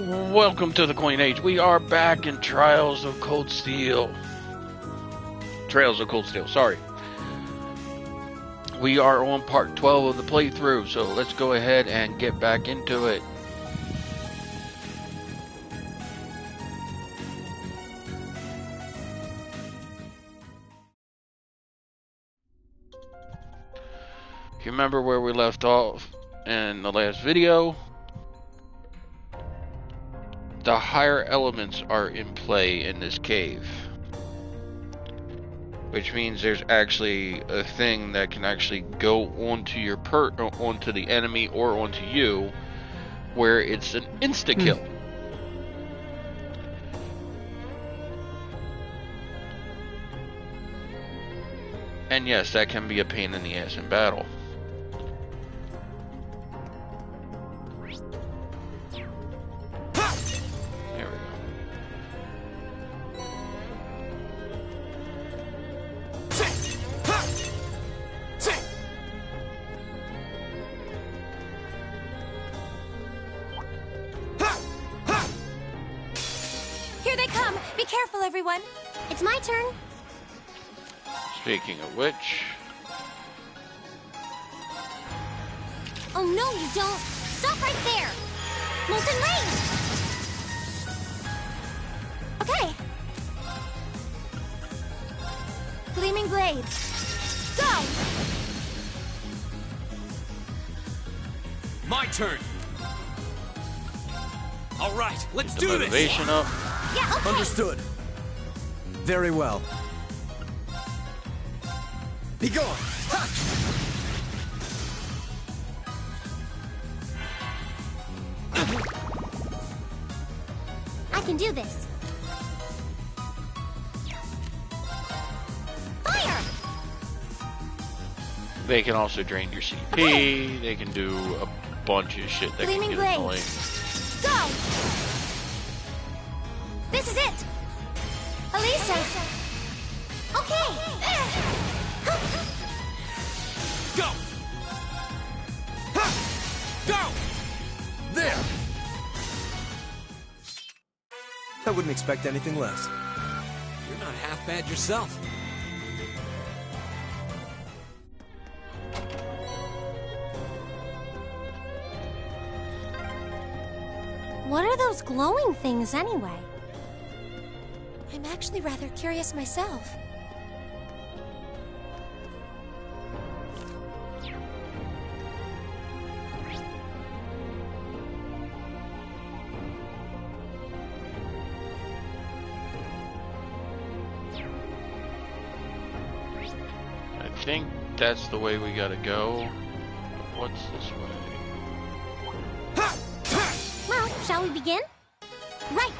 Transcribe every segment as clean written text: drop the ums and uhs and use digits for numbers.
Welcome to the Coin Age. We are back in Trials of Cold Steel. Trails of Cold Steel, sorry. We are on part 12 of the playthrough, so let's go ahead and get back into it. If you remember where we left off in the last video, the higher elements are in play in this cave, which means there's actually a thing that can actually go onto your onto the enemy or onto you, where it's an insta kill. And yes, that can be a pain in the ass in battle. Everyone, it's my turn. Speaking of which... Oh no, you don't! Stop right there! Molten Rage! Okay. Gleaming Blades. Go! My turn! Alright, let's do this! Motivation up. Yeah, okay. Understood. Very well. Be gone! Ha! I can do this. Fire! They can also drain your CP. Okay. They can do a bunch of shit that Gleaming can get annoying. Go! This is it! Elisa! Okay! Go! Go! There! I wouldn't expect anything less. You're not half bad yourself. What are those glowing things anyway? I'm actually rather curious myself. I think that's the way we gotta go. What's this way? Well, shall we begin? Right!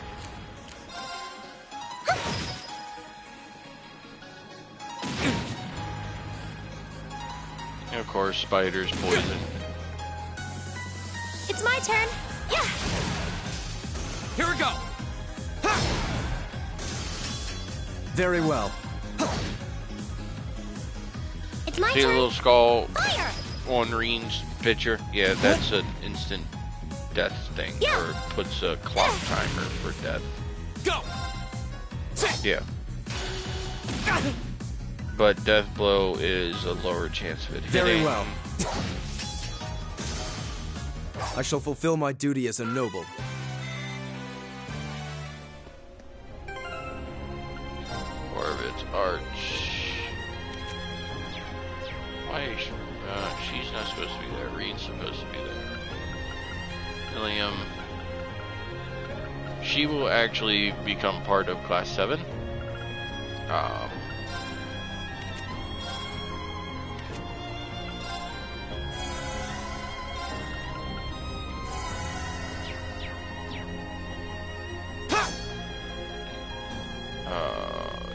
And of course, spiders, poison. It's my turn! Yeah! Here we go! Very well. It's my See the turn! little skull Fire! on Reen's picture? Yeah, that's an instant death thing, Yeah. or puts a clock timer for death. Go! Yeah. But death blow is a lower chance of it hitting. Very well. I shall fulfill my duty as a noble. Orbit's arch. Why is she's not supposed to be there. Reen's supposed to be there. Ilium. She will actually become part of Class 7.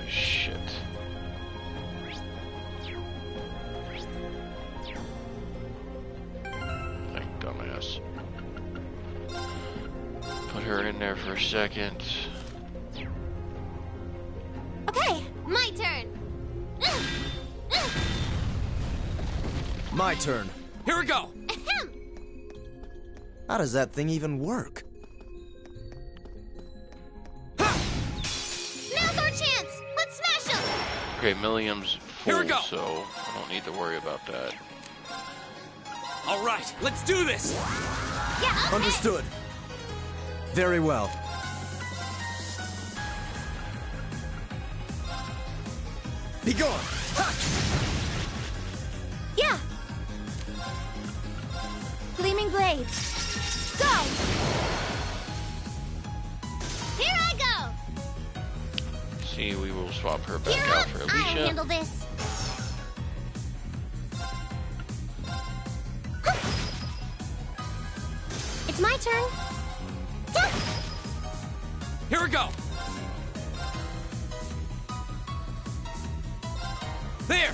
Shit. Like dumbass. Put her in there for a second. Okay, my turn! My turn. Here we go! How does that thing even work? Okay, Millium's Here full, we go. so I don't need to worry about that. All right, let's do this. Yeah, okay. Understood. Very well. Be gone. Ha! Yeah. Gleaming blades. Go. Here I go. See, we will swap her back You're out up. for I'll Alicia. handle this. It's my turn. Yeah. Here we go. There.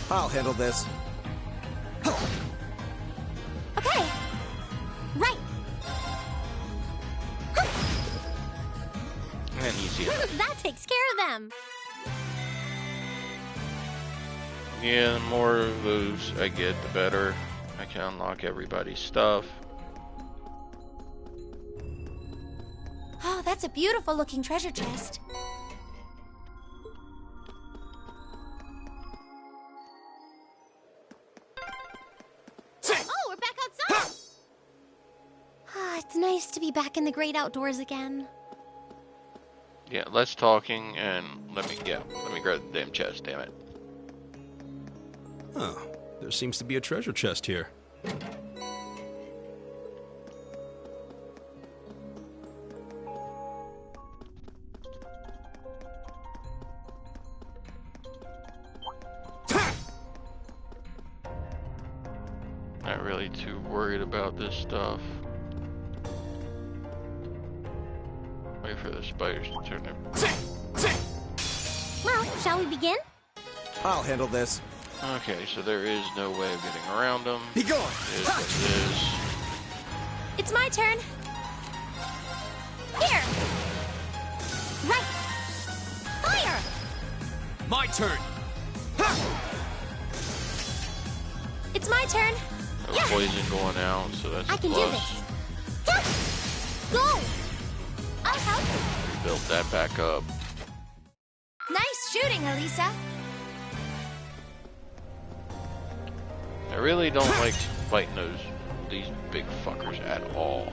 I'll handle this. Okay. Right. And easy. That takes care of them. Yeah, the more of those I get, the better. I can unlock everybody's stuff. Oh, that's a beautiful looking treasure chest. Oh, we're back outside. Ah, it's nice to be back in the great outdoors again. Yeah, less talking and let me grab the damn chest, damn it. Oh, there seems to be a treasure chest here. Not really too worried about this stuff. Wait for the spiders to turn their... Well, shall we begin? I'll handle this. Okay, so there is no way of getting around them. Be gone. It is what it is. It's my turn. Here. Right. Fire. My turn. It's my turn. No Yeah. poison going out, so that's I a can do plus. this. Yeah. Go. I'll help. Build that back up. Nice shooting, Elisa. I really don't like fighting these big fuckers at all.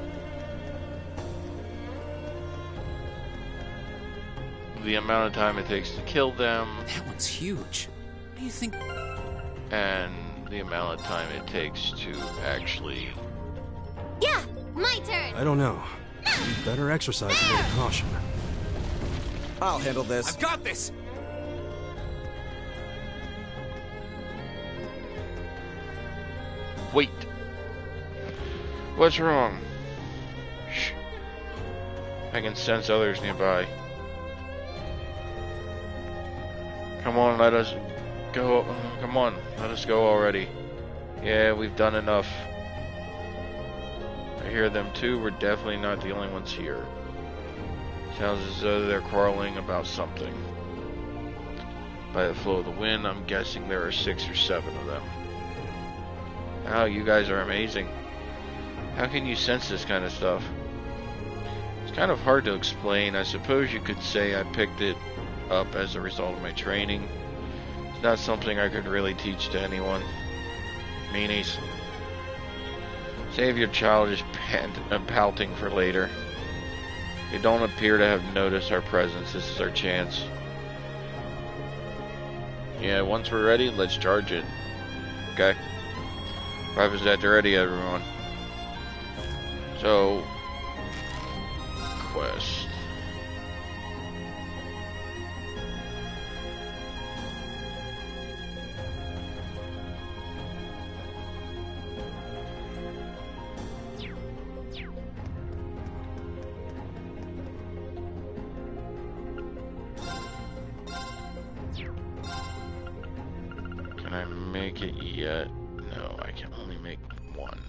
The amount of time it takes to kill them, That one's huge. What do you think? and the amount of time it takes to actually... Yeah, my turn. I don't know. You'd better exercise a little caution. I'll handle this. I've got this. Wait. What's wrong? Shh. I can sense others nearby. Come on, let us go. Come on, let us go already. Yeah, we've done enough. I hear them too. We're definitely not the only ones here. Sounds as though they're quarreling about something. By the flow of the wind, I'm guessing there are 6 or 7 of them. Wow, you guys are amazing. How can you sense this kind of stuff? It's kind of hard to explain. I suppose you could say I picked it up as a result of my training. It's not something I could really teach to anyone. Meanies. Save your childish pouting for later. You don't appear to have noticed our presence. This is our chance. Yeah, once we're ready, let's charge it. Okay? Weapons at the ready, everyone. So, quest. Can I make it yet? No, I can only make 1.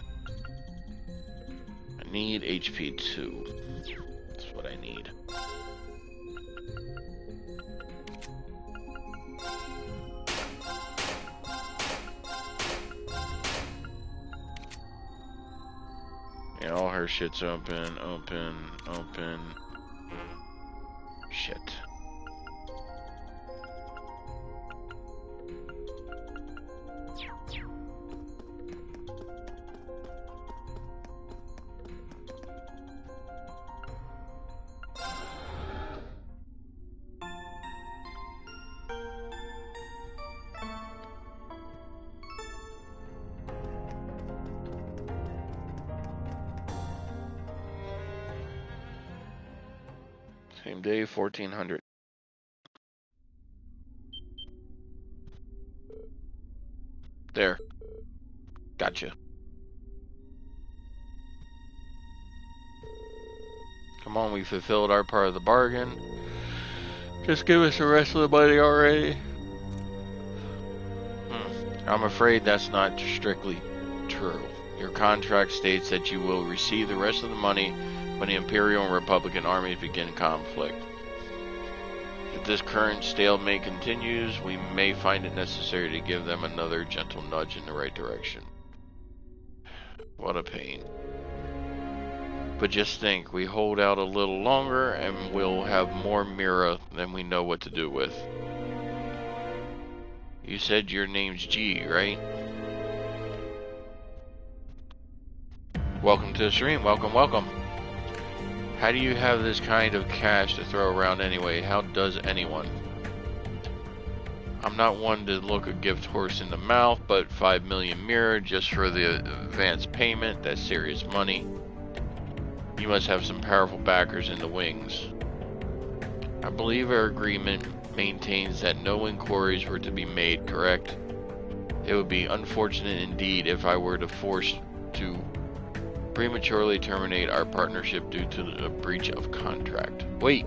I need HP 2. That's what I need. Yeah, all her shit's open, open, open. Shit. Same day, 1400. There. Gotcha. Come on, we fulfilled our part of the bargain. Just give us the rest of the money already. I'm afraid that's not strictly true. Your contract states that you will receive the rest of the money when the Imperial and Republican armies begin conflict. If this current stalemate continues, we may find it necessary to give them another gentle nudge in the right direction. What a pain. But just think, we hold out a little longer and we'll have more Mira than we know what to do with. You said your name's G, right? Welcome to the stream. Welcome, welcome. How do you have this kind of cash to throw around anyway? How does anyone? I'm not one to look a gift horse in the mouth, but 5 million Mira just for the advance payment, that's serious money. You must have some powerful backers in the wings. I believe our agreement maintains that no inquiries were to be made, correct? It would be unfortunate indeed if I were forced to prematurely terminate our partnership due to a breach of contract. Wait!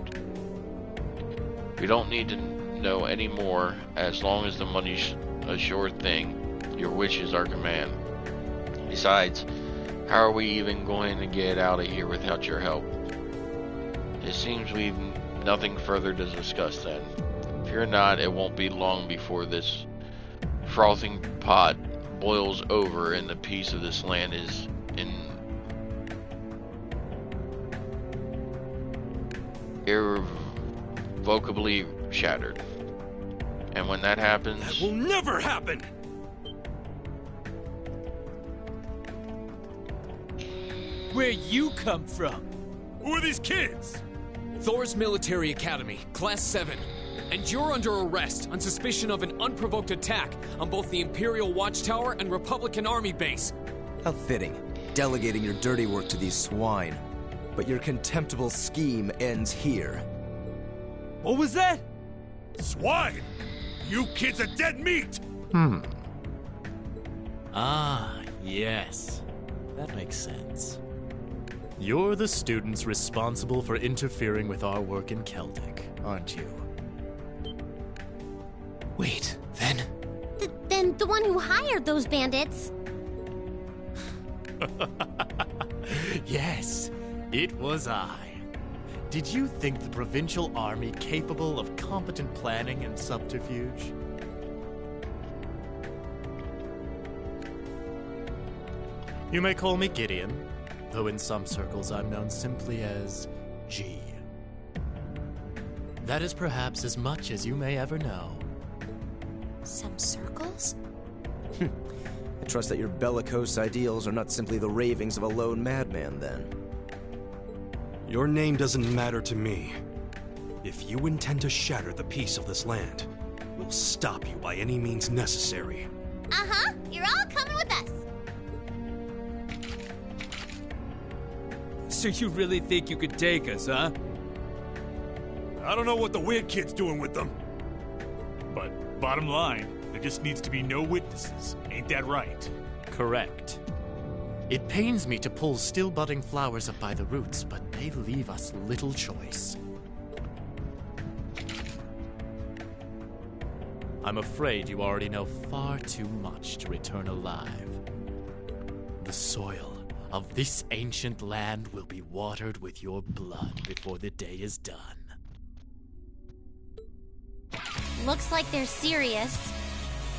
We don't need to know any more. As long as the money's a sure thing, your wish is our command. Besides, how are we even going to get out of here without your help? It seems we've nothing further to discuss then. Fear not, it won't be long before this frothing pot boils over and the peace of this land is irrevocably shattered. And when that happens... That will never happen! Where you come from? Who are these kids? Thor's Military Academy, Class 7. And you're under arrest on suspicion of an unprovoked attack on both the Imperial Watchtower and Republican Army base. How fitting, delegating your dirty work to these swine. But your contemptible scheme ends here. What was that? Swine! You kids are dead meat! Ah, yes. That makes sense. You're the students responsible for interfering with our work in Celtic, aren't you? Wait, then? Then the one who hired those bandits. Yes, it was I. Did you think the provincial army capable of competent planning and subterfuge? You may call me Gideon, though in some circles I'm known simply as G. That is perhaps as much as you may ever know. Some circles? I trust that your bellicose ideals are not simply the ravings of a lone madman, then. Your name doesn't matter to me. If you intend to shatter the peace of this land, we'll stop you by any means necessary. Uh-huh. You're all coming with us. So you really think you could take us, huh? I don't know what the weird kid's doing with them. But bottom line, there just needs to be no witnesses. Ain't that right? Correct. It pains me to pull still budding flowers up by the roots, but they leave us little choice. I'm afraid you already know far too much to return alive. The soil of this ancient land will be watered with your blood before the day is done. Looks like they're serious.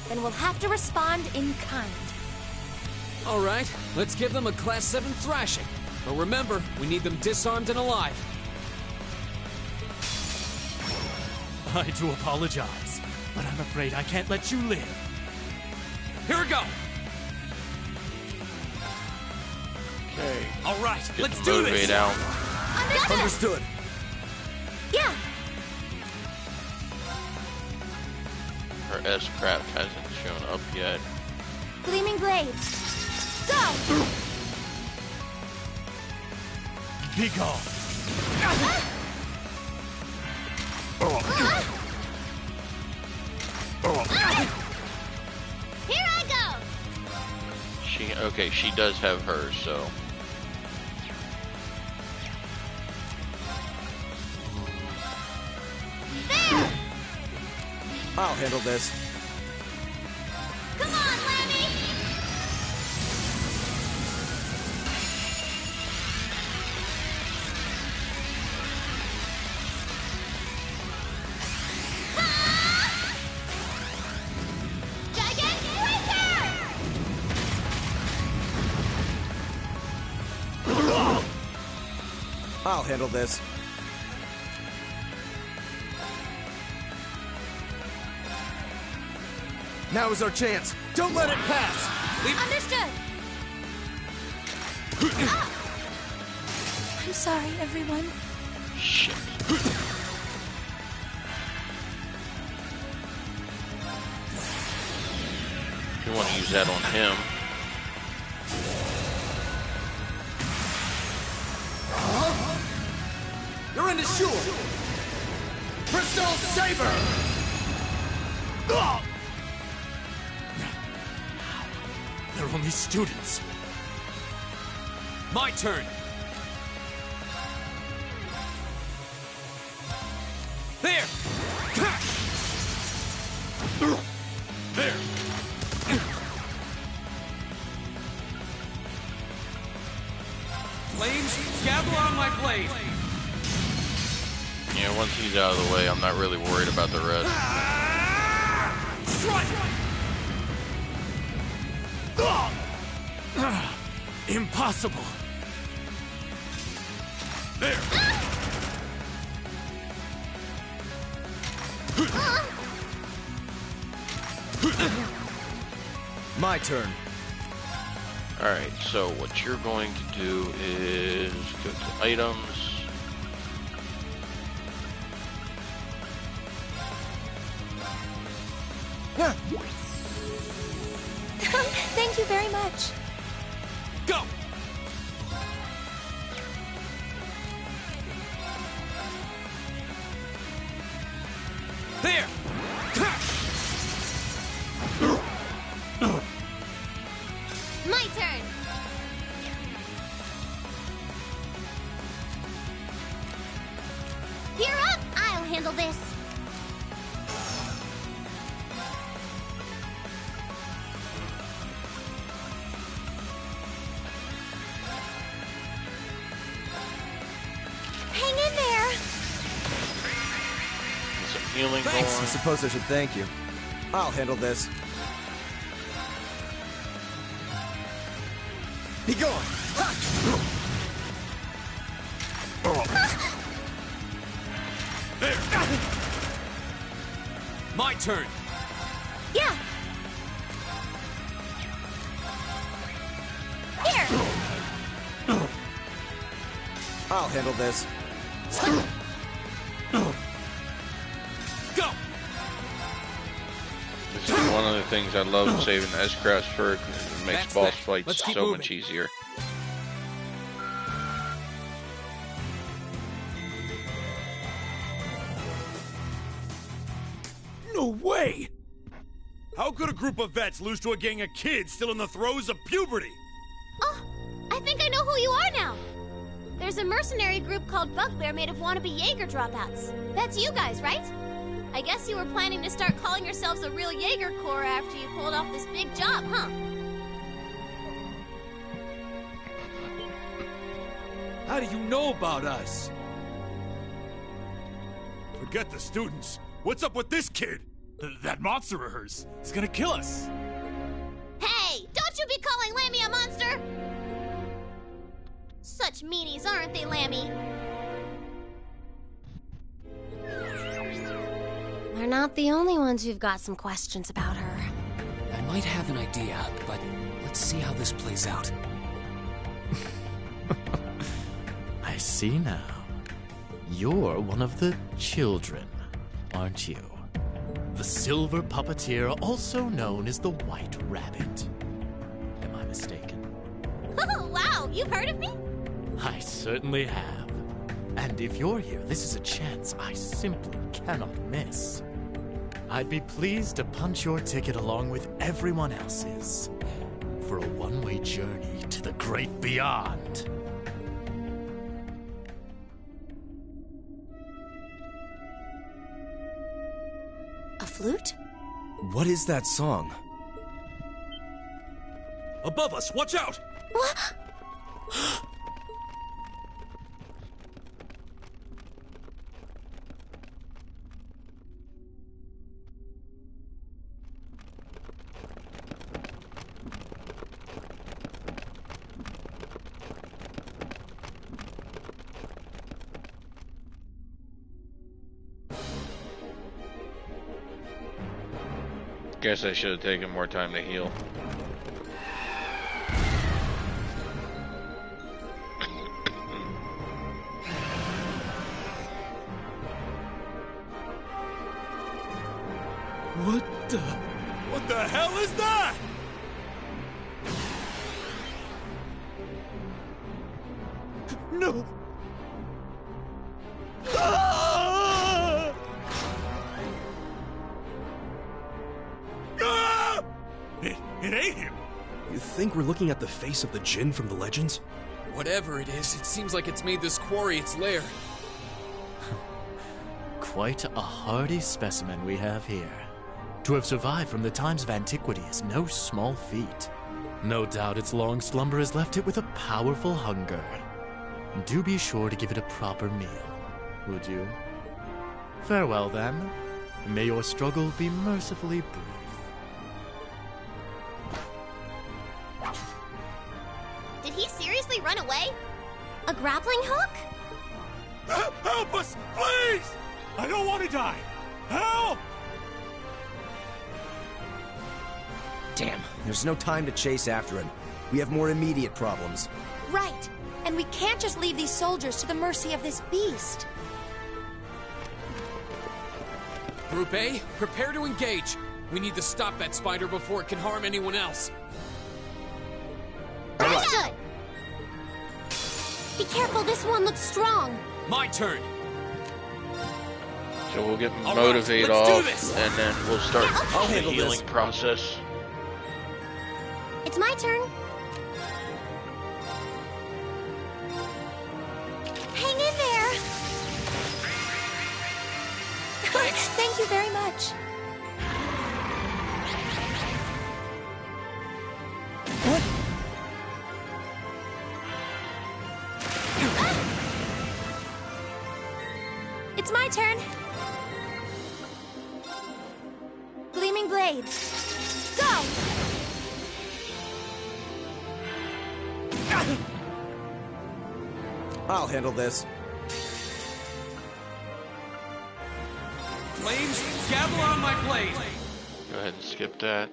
Then we'll have to respond in kind. All right, let's give them a Class 7 thrashing. But remember, we need them disarmed and alive. I do apologize, but I'm afraid I can't let you live. Here we go! Okay. All right, Get let's the do motivate this! out. Understood. Yeah. Her S-craft hasn't shown up yet. Gleaming blades. Go! Be gone. Here I go! Okay, she does have hers, so. There! I'll handle this. Come on, Lammy! Gigantic Breaker! I'll handle this. Now is our chance. Don't let it pass. Understood! Ah! I'm sorry, everyone. Shit. You want to use that on him. You're into sure. Crystal Saber. They're only students. My turn! There! There! Flames, gather on my blade! Yeah, once he's out of the way, I'm not really worried about the rest. Strike! Impossible. There! My turn. Alright, so what you're going to do is go to items. Thank you very much. Go! There! My turn. You're up! I'll handle this. Hang in there. Get some healing I going. suppose I should thank you. I'll handle this. Be gone! My turn! Yeah. Here. I'll handle this. Go! This is one of the things I love saving S-Crafts for, because it makes That's boss that. fights Let's keep so moving. much easier. No way! How could a group of vets lose to a gang of kids still in the throes of puberty? Oh, I think I know who you are now. There's a mercenary group called Bugbear made of wannabe Jaeger dropouts. That's you guys, right? I guess you were planning to start calling yourselves a real Jaeger Corps after you pulled off this big job, huh? How do you know about us? Forget the students. What's up with this kid? That monster of hers is gonna kill us. Hey, don't you be calling Lammy a monster! Such meanies, aren't they, Lammy? not the only ones who've got some questions about her. I might have an idea, but let's see how this plays out. I see now. You're one of the children, aren't you? The Silver Puppeteer, also known as the White Rabbit. Am I mistaken? Oh, wow! You've heard of me? I certainly have. And if you're here, this is a chance I simply cannot miss. I'd be pleased to punch your ticket along with everyone else's for a one-way journey to the great beyond. A flute? What is that song? Above us, watch out! What? Guess I should have taken more time to heal. What the hell is that? No! Ah! Ah! It ate him! You think we're looking at the face of the Djinn from the legends? Whatever it is, it seems like it's made this quarry its lair. Quite a hardy specimen we have here. To have survived from the times of antiquity is no small feat. No doubt its long slumber has left it with a powerful hunger. Do be sure to give it a proper meal, would you? Farewell, then. May your struggle be mercifully brief. Did he seriously run away? A grappling hook? Help us, please! I don't want to die! Help! Damn, there's no time to chase after him. We have more immediate problems. Right. And we can't just leave these soldiers to the mercy of this beast. Group A, prepare to engage. We need to stop that spider before it can harm anyone else. Understood! Be careful, this one looks strong. My turn. So we'll get All Motivate right, let's do off, this. and then we'll start Yeah, okay. I'll the handle healing this. process. It's my turn. Hang in there. Thank you very much. What? It's my turn. Gleaming blades. Go! I'll handle this. Flames, gather on my blade. Go ahead and skip that.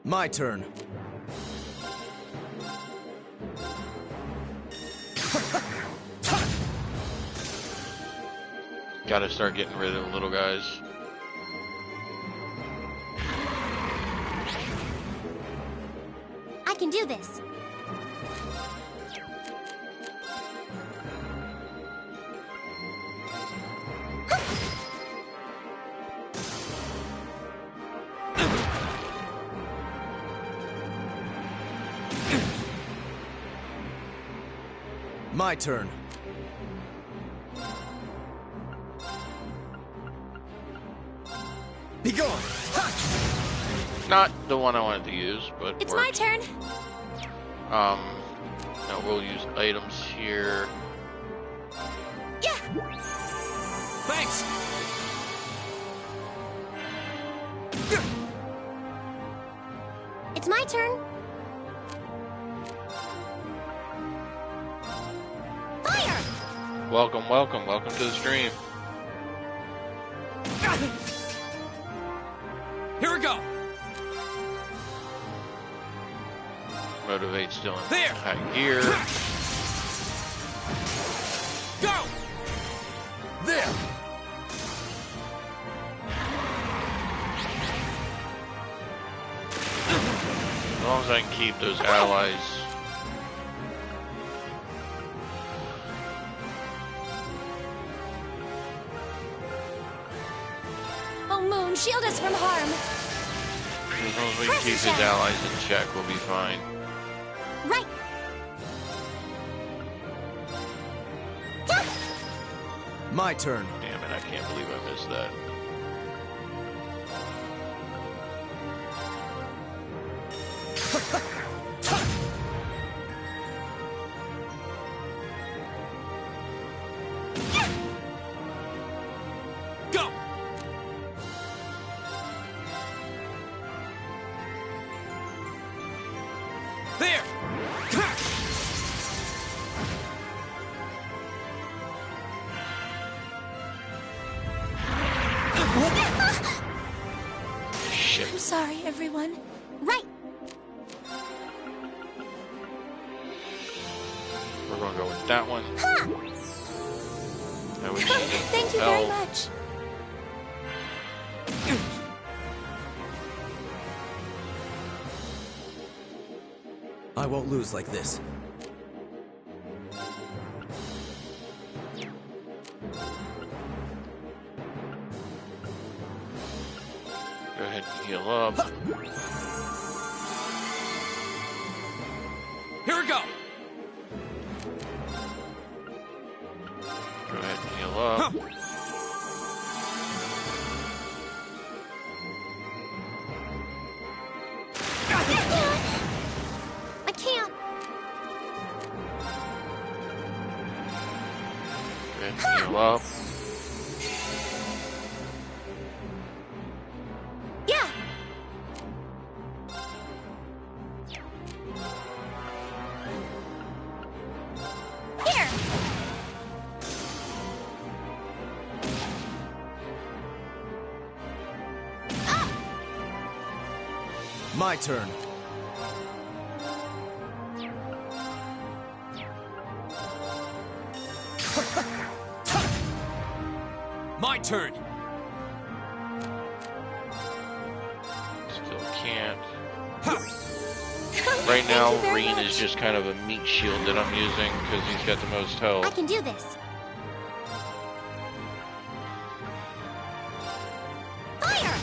My turn. Gotta start getting rid of the little guys. I can do this. My turn. Be gone! Not the one I wanted to use, but It's my works. turn. Now we'll use items here. Yeah! Thanks. It's my turn. Fire! Welcome, welcome, welcome to the stream. activate still in There. high gear. Go! There! As long as I can keep those allies. Oh, Moon, shield us from harm. As long as we can keep his allies in check, we'll be fine. Right. My turn. Damn it, I can't believe I missed that. Go! There! Shit. I'm sorry, everyone. Right. We're gonna go with that one. Huh. That was cheating. Thank you very much. I won't lose like this. Go ahead and heal up. Here we go! Go ahead and heal up. I can't. Go ahead and heal up. Yeah. Here. My turn. My turn! Still can't. Thank Right you now, very Reen much. is just kind of a meat shield that I'm using because he's got the most I health. can do this. Fire!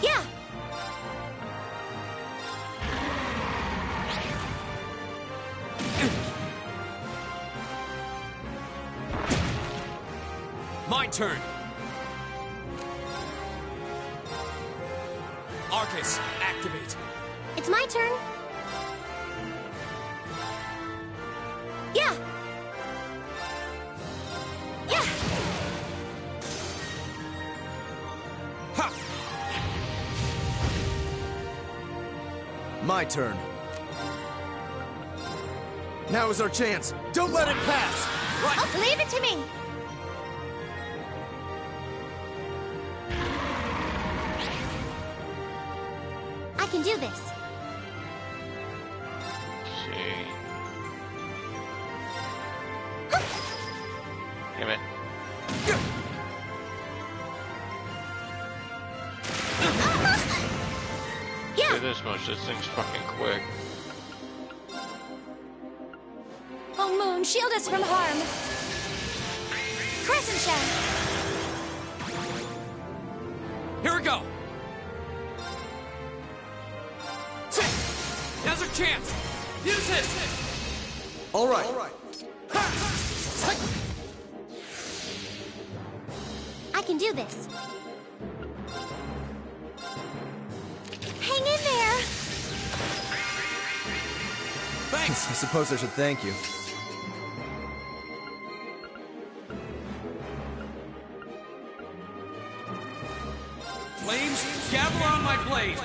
Yeah. My turn! Arcus, activate. It's my turn. Yeah. Yeah. Ha! My turn. Now is our chance. Don't let it pass. Oh, leave it to me. I can do this. See. Damn it. Yeah. Do this much. This thing's fucking quick. Oh, Moon, shield us from harm. Crescent Shell. Here we go! Now's our chance! Use this! All right. I can do this. Hang in there. Thanks! I suppose I should thank you. Flames, gather on my blade!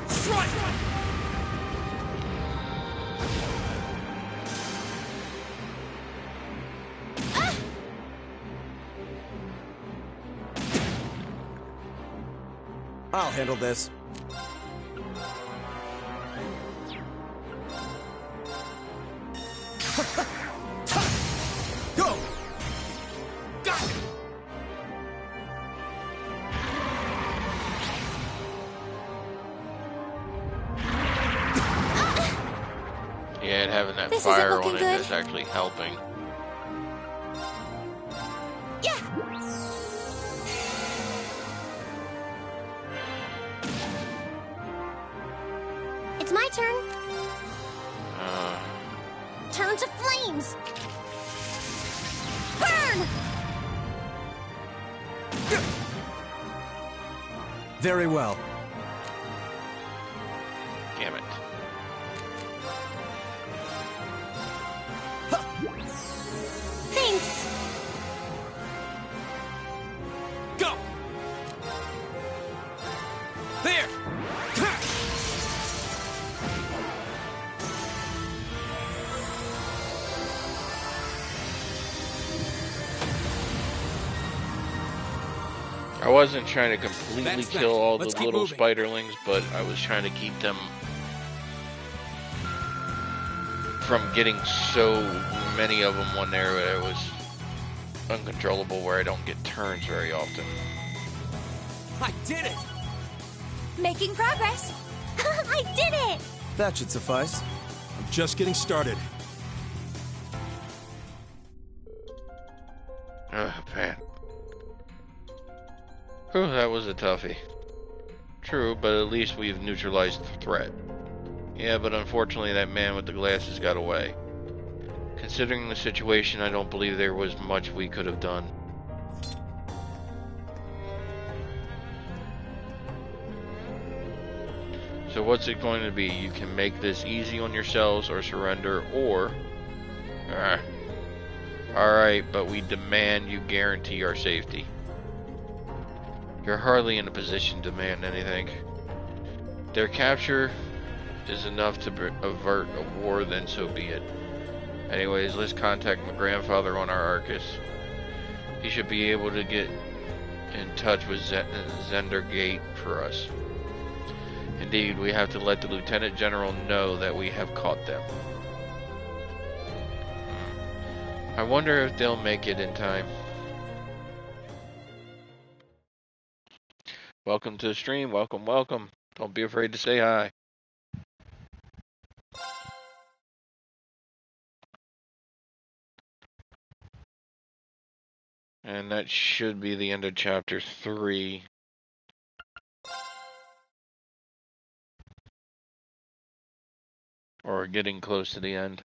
Strike! I'll handle this. Go! Got it! Yeah, and having that This isn't fire looking on it good. is actually helping. Yeah! It's my turn. Uh, Turn to flames. Burn! Very well. damn it. Thanks. Go! There! I wasn't trying to completely That's that. kill all Let's the keep little moving. spiderlings, but I was trying to keep them from getting so many of them one there that it was uncontrollable, where I don't get turns very often. I did it! Making progress. I did it! That should suffice. I'm just getting started. Ugh, man. Whew, that was a toughie. True, but at least we've neutralized the threat. Yeah, but unfortunately that man with the glasses got away. Considering the situation, I don't believe there was much we could have done. So what's it going to be? You can make this easy on yourselves or surrender, or... Alright, but we demand you guarantee our safety. You're hardly in a position to demand anything. Their capture is enough to avert a war, then so be it. Anyways, let's contact my grandfather on our Arcus. He should be able to get in touch with Zendergate for us. Indeed, we have to let the Lieutenant General know that we have caught them. I wonder if they'll make it in time. Welcome to the stream. Welcome, welcome. Don't be afraid to say hi. And that should be the end of chapter 3. Or getting close to the end.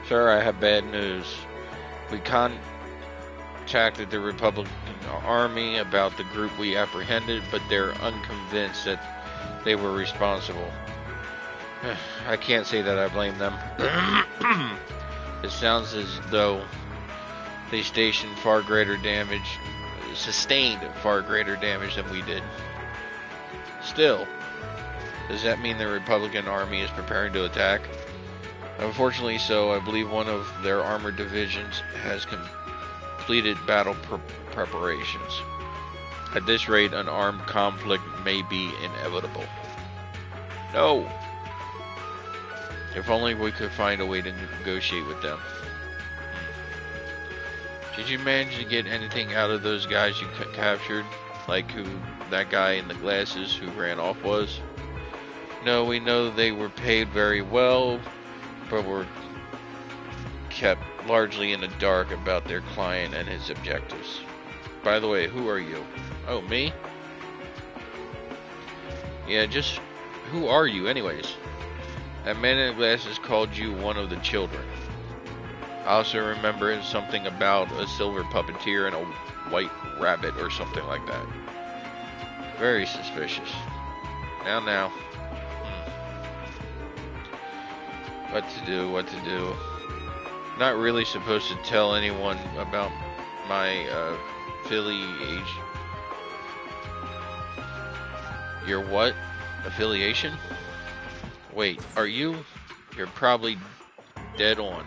Sir, I have bad news. We contacted the Republican Army about the group we apprehended, but they're unconvinced that they were responsible. I can't say that I blame them. It sounds as though they sustained far greater damage than we did. Still, does that mean the Republican Army is preparing to attack? Unfortunately so. I believe one of their armored divisions has completed battle preparations. At this rate, an armed conflict may be inevitable. No! If only we could find a way to negotiate with them. Did you manage to get anything out of those guys you captured? Like who that guy in the glasses who ran off was? No, we know they were paid very well, but were kept largely in the dark about their client and his objectives. By the way, who are you? Oh, me? Yeah, just who are you anyways? That man in the glasses called you one of the children. I also remember something about a silver puppeteer and a white rabbit or something like that. Very suspicious. Now. What to do? Not really supposed to tell anyone about my affiliation. Your what? Affiliation? Wait, are you? You're probably dead on.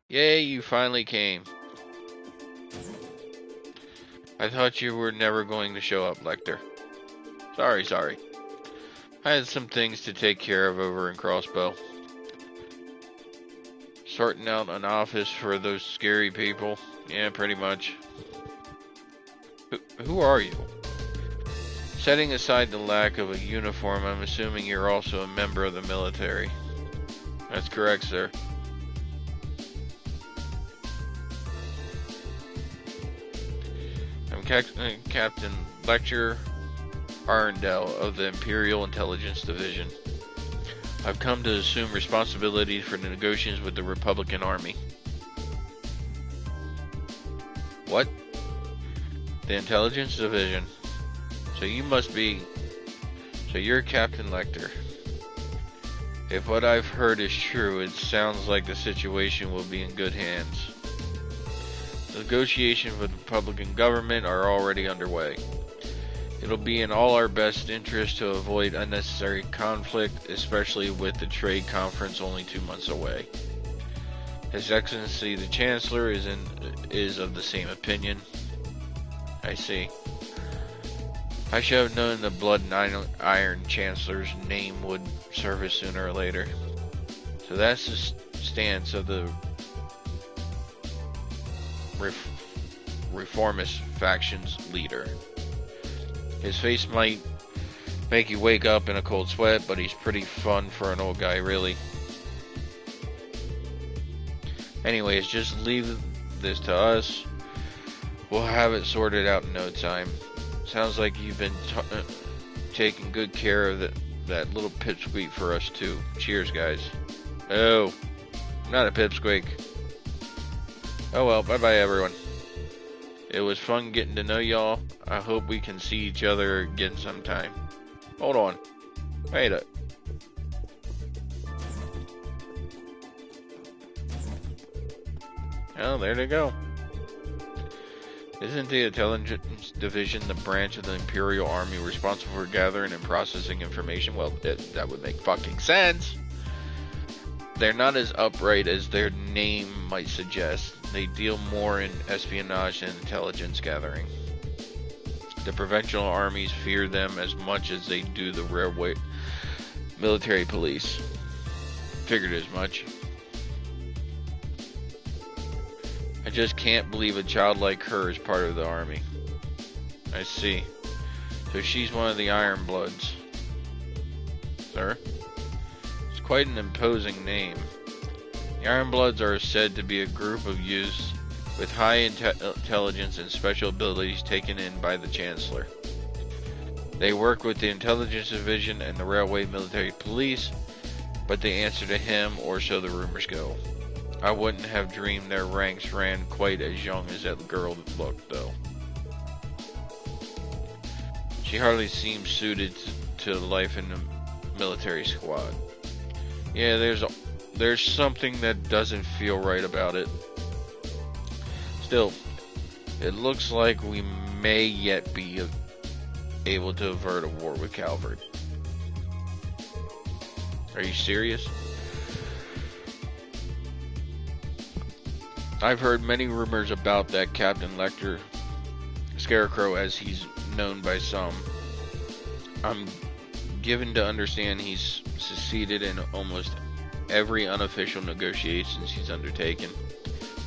Yay, you finally came. I thought you were never going to show up, Lecter. Sorry. I had some things to take care of over in Crossbow. Sorting out an office for those scary people. Yeah, pretty much. Who are you? Setting aside the lack of a uniform, I'm assuming you're also a member of the military. That's correct, sir. I'm Captain Lecter Arundel of the Imperial Intelligence Division. I've come to assume responsibility for the negotiations with the Republican Army. What? The Intelligence Division. So you're Captain Lecter. If what I've heard is true, it sounds like the situation will be in good hands. The negotiations with the Republican government are already underway. It'll be in all our best interest to avoid unnecessary conflict, especially with the trade conference only 2 months away. His Excellency the Chancellor is of the same opinion. I see. I should have known the Blood and Iron Chancellor's name would surface sooner or later. So that's the stance of the reformist faction's leader. His face might make you wake up in a cold sweat, but he's pretty fun for an old guy, really. Anyways, just leave this to us. We'll have it sorted out in no time. Sounds like you've been taking good care of that little pipsqueak for us too. Cheers, guys. Oh, not a pipsqueak. Oh well, bye-bye everyone. It was fun getting to know y'all. I hope we can see each other again sometime. Hold on. Wait up. Oh, there they go. Isn't the Intelligence Division the branch of the Imperial Army responsible for gathering and processing information? Well, that would make fucking sense. They're not as upright as their name might suggest. They deal more in espionage and intelligence gathering. The provincial armies fear them as much as they do the railway military police. Figured as much. I just can't believe a child like her is part of the army. I see. So she's one of the Iron Bloods. Sir? It's quite an imposing name. The Iron Bloods are said to be a group of youths with high intelligence and special abilities taken in by the Chancellor. They work with the Intelligence Division and the Railway Military Police, but they answer to him, or so the rumors go. I wouldn't have dreamed their ranks ran quite as young as that girl looked, though. She hardly seems suited to life in the military squad. Yeah, there's something that doesn't feel right about it. Still, it looks like we may yet be able to avert a war with Calvert. Are you serious? I've heard many rumors about that Captain Lecter, Scarecrow as he's known by some. I'm given to understand he's succeeded in almost every unofficial negotiations he's undertaken.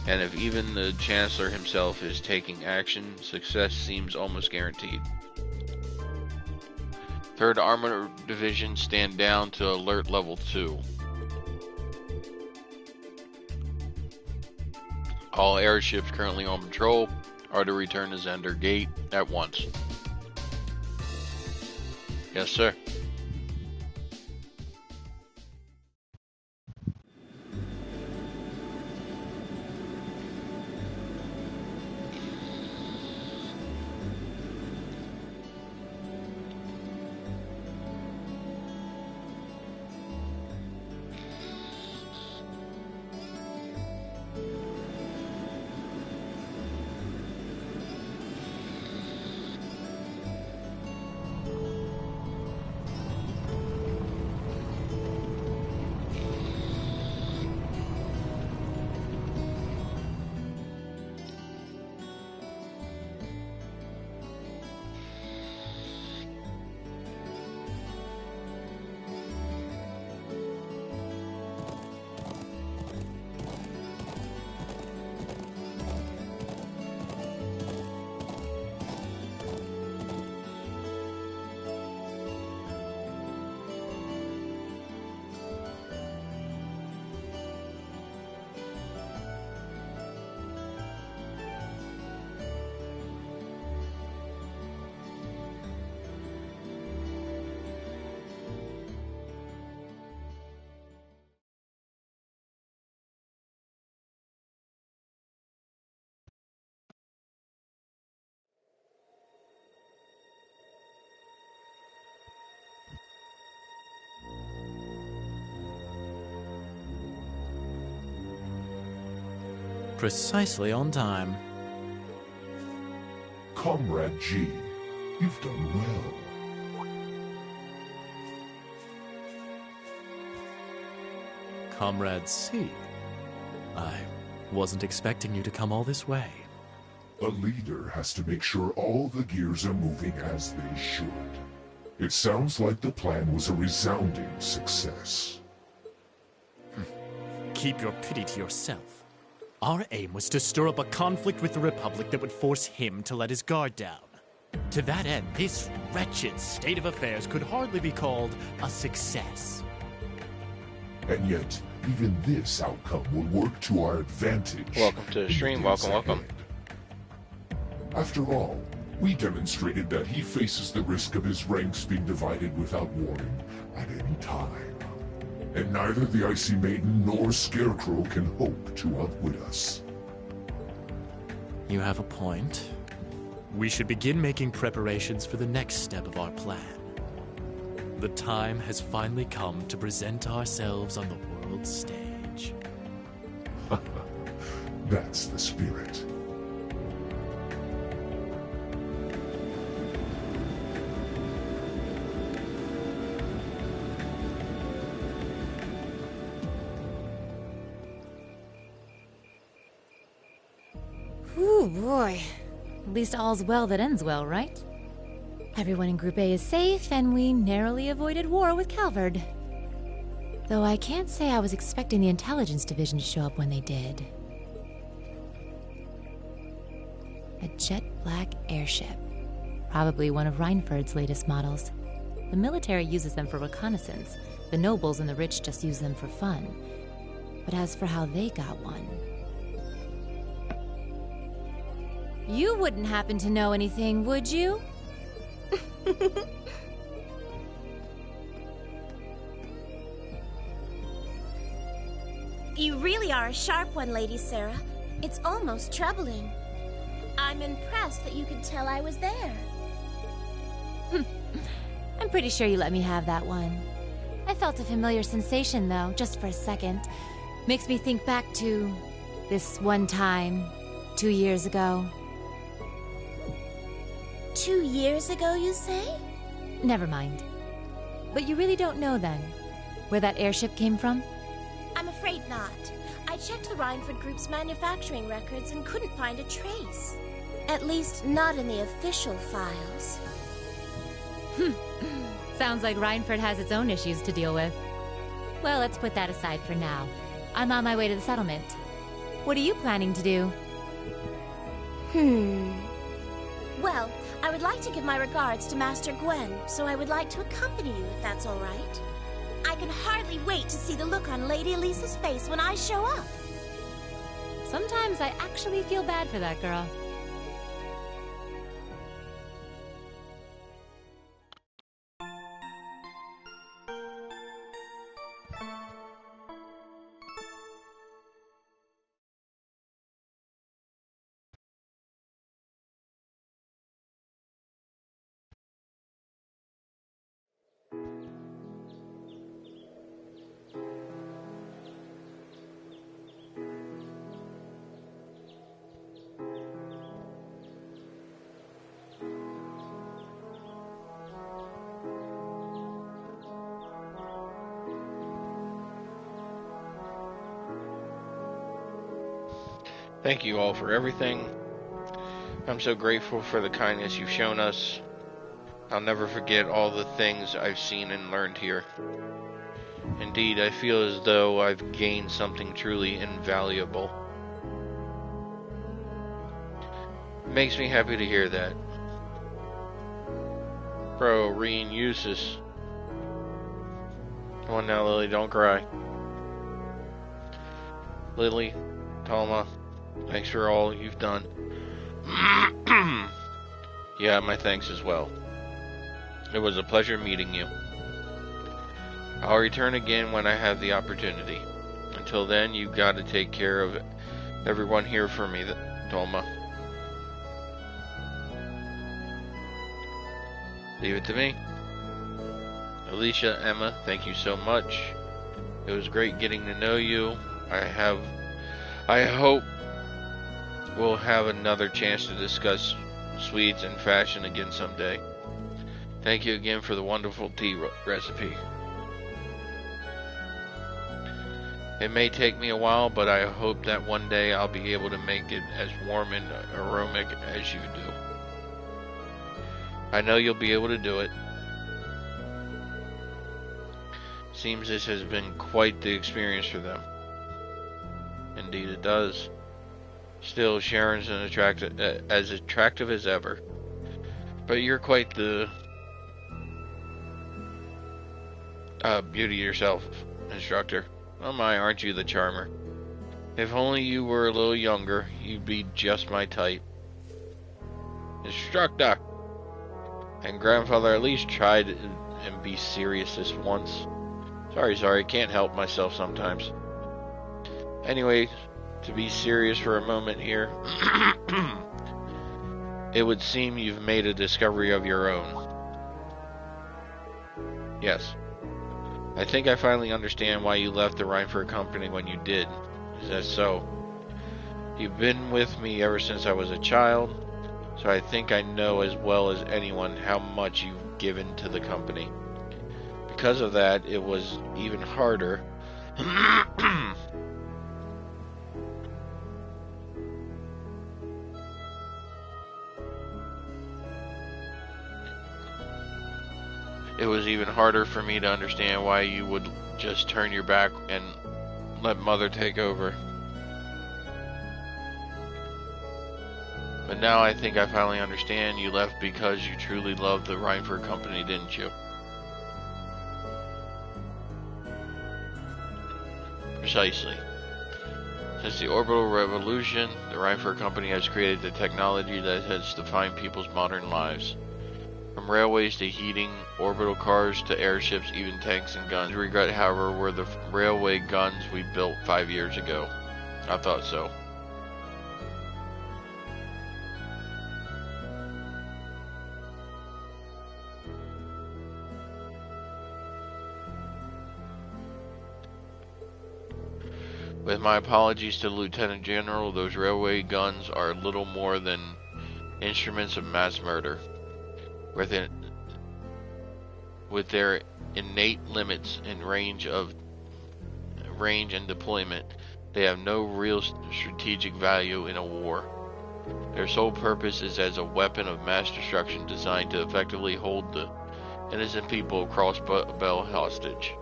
And if even the Chancellor himself is taking action, success seems almost guaranteed. 3rd Armored Division stand down to alert level 2. All airships currently on patrol are to return to Zender Gate at once. Yes, sir. Precisely on time. Comrade G, you've done well. Comrade C, I wasn't expecting you to come all this way. A leader has to make sure all the gears are moving as they should. It sounds like the plan was a resounding success. Keep your pity to yourself. Our aim was to stir up a conflict with the Republic that would force him to let his guard down. To that end, this wretched state of affairs could hardly be called a success. And yet, even this outcome will work to our advantage. Welcome to the stream. Welcome. After all, we demonstrated that he faces the risk of his ranks being divided without warning at any time. And neither the Icy Maiden nor Scarecrow can hope to outwit us. You have a point. We should begin making preparations for the next step of our plan. The time has finally come to present ourselves on the world stage. That's the spirit. Ooh, boy. At least all's well that ends well, right? Everyone in Group A is safe, and we narrowly avoided war with Calvard. Though I can't say I was expecting the Intelligence Division to show up when they did. A jet black airship. Probably one of Reinford's latest models. The military uses them for reconnaissance. The nobles and the rich just use them for fun. But as for how they got one... You wouldn't happen to know anything, would you? You really are a sharp one, Lady Sarah. It's almost troubling. I'm impressed that you could tell I was there. I'm pretty sure you let me have that one. I felt a familiar sensation, though, just for a second. Makes me think back to this one time, 2 years ago. 2 years ago, you say? Never mind. But you really don't know, then, where that airship came from? I'm afraid not. I checked the Reinford Group's manufacturing records and couldn't find a trace. At least, not in the official files. Sounds like Reinford has its own issues to deal with. Well, let's put that aside for now. I'm on my way to the settlement. What are you planning to do? Well, I would like to give my regards to Master Gwen, so I would like to accompany you if that's all right. I can hardly wait to see the look on Lady Elisa's face when I show up. Sometimes I actually feel bad for that girl. Thank you all for everything. I'm so grateful for the kindness you've shown us. I'll never forget all the things I've seen and learned here. Indeed, I feel as though I've gained something truly invaluable. It makes me happy to hear that. Bro, Reen, Eustace. Come on now, Lily, don't cry. Lily, Talma, thanks for all you've done. Yeah, my thanks as well. It was a pleasure meeting you. I'll return again when I have the opportunity. Until then, you've got to take care of everyone here for me, Talma. Leave it to me. Alicia, Emma, thank you so much. It was great getting to know you. I hope we'll have another chance to discuss sweets and fashion again someday. Thank you again for the wonderful tea recipe. It may take me a while, but I hope that one day I'll be able to make it as warm and aromatic as you do. I know you'll be able to do it. Seems this has been quite the experience for them. Indeed it does. Still, Sharon's as attractive as ever. But you're quite the beauty yourself, instructor. Oh my, aren't you the charmer? If only you were a little younger, you'd be just my type. Instructor! And grandfather, at least try to and be serious this once. Sorry, can't help myself sometimes. Anyway, to be serious for a moment here, it would seem you've made a discovery of your own. Yes. I think I finally understand why you left the Reinford Company when you did. Is that so? You've been with me ever since I was a child, so I think I know as well as anyone how much you've given to the company. Because of that, it was even harder it was even harder for me to understand why you would just turn your back and let Mother take over. But now I think I finally understand. You left because you truly loved the Reinford Company, didn't you? Precisely. Since the orbital revolution, the Reinford Company has created the technology that has defined people's modern lives. From railways to heating, orbital cars to airships, even tanks and guns. Regret, however, were the railway guns we built 5 years ago. I thought so. With my apologies to the Lieutenant General, those railway guns are little more than instruments of mass murder. With their innate limits in range and deployment, they have no real strategic value in a war. Their sole purpose is as a weapon of mass destruction designed to effectively hold the innocent people across Bell hostage.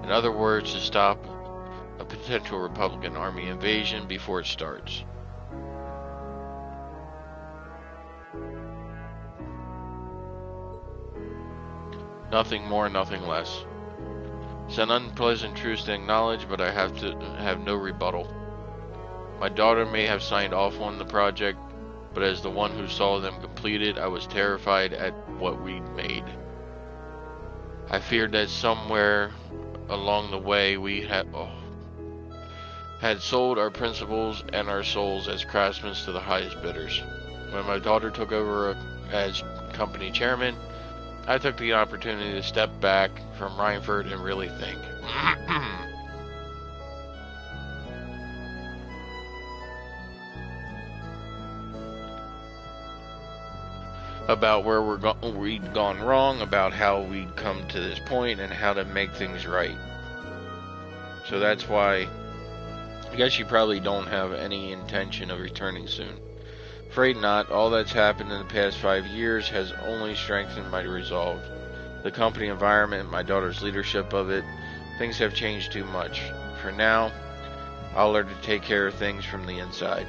In other words, to stop a potential Republican Army invasion before it starts. Nothing more, nothing less. It's an unpleasant truth to acknowledge, but I have no rebuttal. My daughter may have signed off on the project, but as the one who saw them completed, I was terrified at what we'd made. I feared that somewhere along the way we had sold our principles and our souls as craftsmen to the highest bidders. When my daughter took over as company chairman, I took the opportunity to step back from Reinford and really think. About where we'd gone wrong, about how we'd come to this point, and how to make things right. So that's why I guess you probably don't have any intention of returning soon. Afraid not. All that's happened in the past 5 years has only strengthened my resolve. The company environment, my daughter's leadership of it, things have changed too much. For now, I'll learn to take care of things from the inside.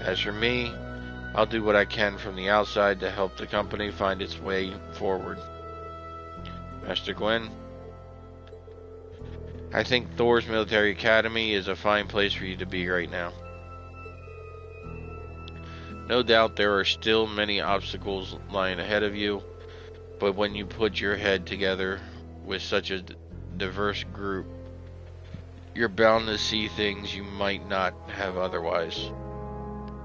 As for me, I'll do what I can from the outside to help the company find its way forward. Master Gwen, I think Thor's Military Academy is a fine place for you to be right now. No doubt there are still many obstacles lying ahead of you, but when you put your head together with such a diverse group, you're bound to see things you might not have otherwise,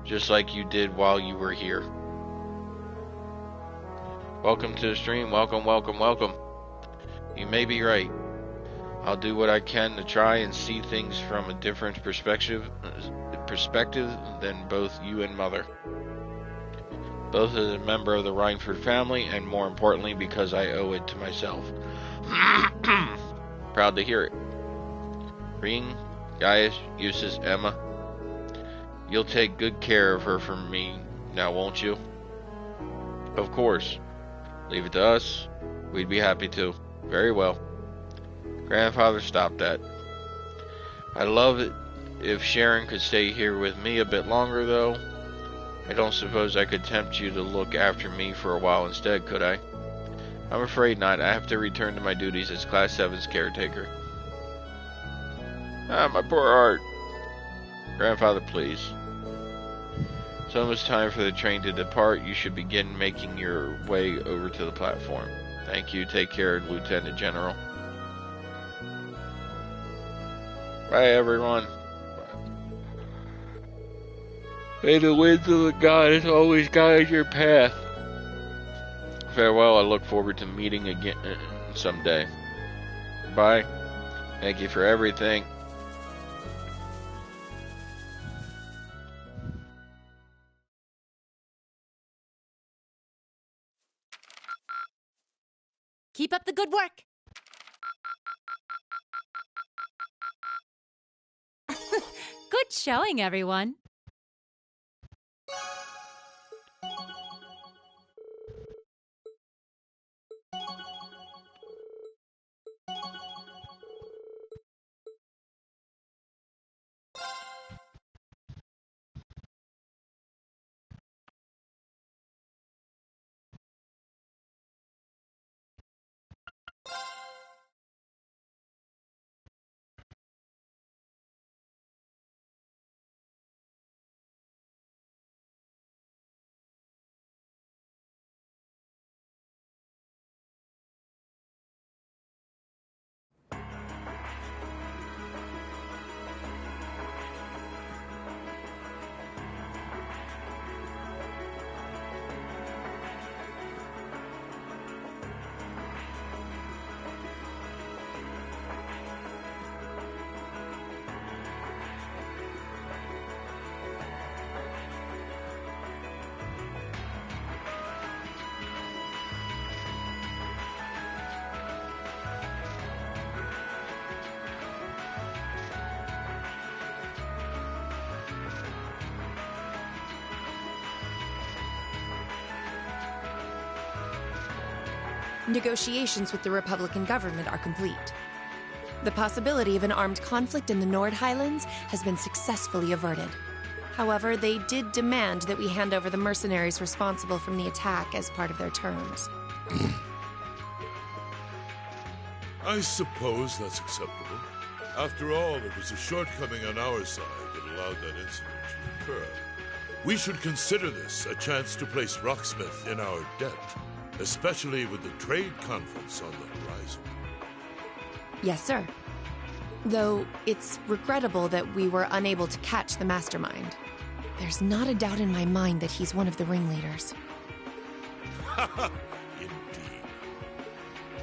just like you did while you were here. Welcome to the stream. Welcome, welcome, welcome. You may be right. I'll do what I can to try and see things from a different perspective perspective than both you and Mother. Both as a member of the Reinford family, and more importantly, because I owe it to myself. Proud to hear it. Ring, Gaius, Eustace, Emma. You'll take good care of her for me now, won't you? Of course. Leave it to us. We'd be happy to. Very well. Grandfather, stop that. I'd love it if Sharon could stay here with me a bit longer, though. I don't suppose I could tempt you to look after me for a while instead, could I? I'm afraid not. I have to return to my duties as Class 7's caretaker. Ah, my poor heart. Grandfather, please. It's almost time for the train to depart. You should begin making your way over to the platform. Thank you. Take care, Lieutenant General. Bye, everyone. May the winds of the goddess always guide your path. Farewell. I look forward to meeting again someday. Bye. Thank you for everything. Keep up the good work. Good showing, everyone. Negotiations with the Republican government are complete. The possibility of an armed conflict in the Nord Highlands has been successfully averted. However, they did demand that we hand over the mercenaries responsible from the attack as part of their terms. I suppose that's acceptable. After all, it was a shortcoming on our side that allowed that incident to occur. We should consider this a chance to place Rocksmith in our debt, especially with the trade conference on the horizon. Yes, sir. Though it's regrettable that we were unable to catch the mastermind. There's not a doubt in my mind that he's one of the ringleaders. Indeed.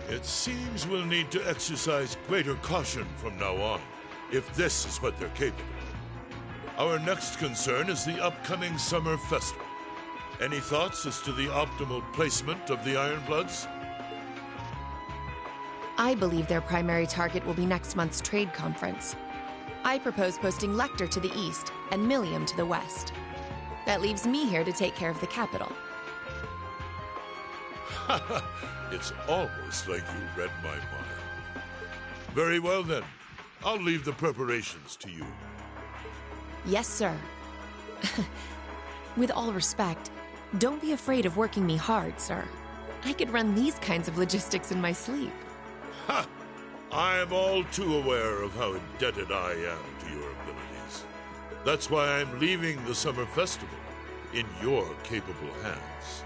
It seems we'll need to exercise greater caution from now on, if this is what they're capable of. Our next concern is the upcoming summer festival. Any thoughts as to the optimal placement of the Ironbloods? I believe their primary target will be next month's trade conference. I propose posting Lecter to the east and Millium to the west. That leaves me here to take care of the capital. It's almost like you read my mind. Very well then. I'll leave the preparations to you. Yes, sir. With all respect, don't be afraid of working me hard, sir. I could run these kinds of logistics in my sleep. Ha! I am all too aware of how indebted I am to your abilities. That's why I'm leaving the summer festival in your capable hands.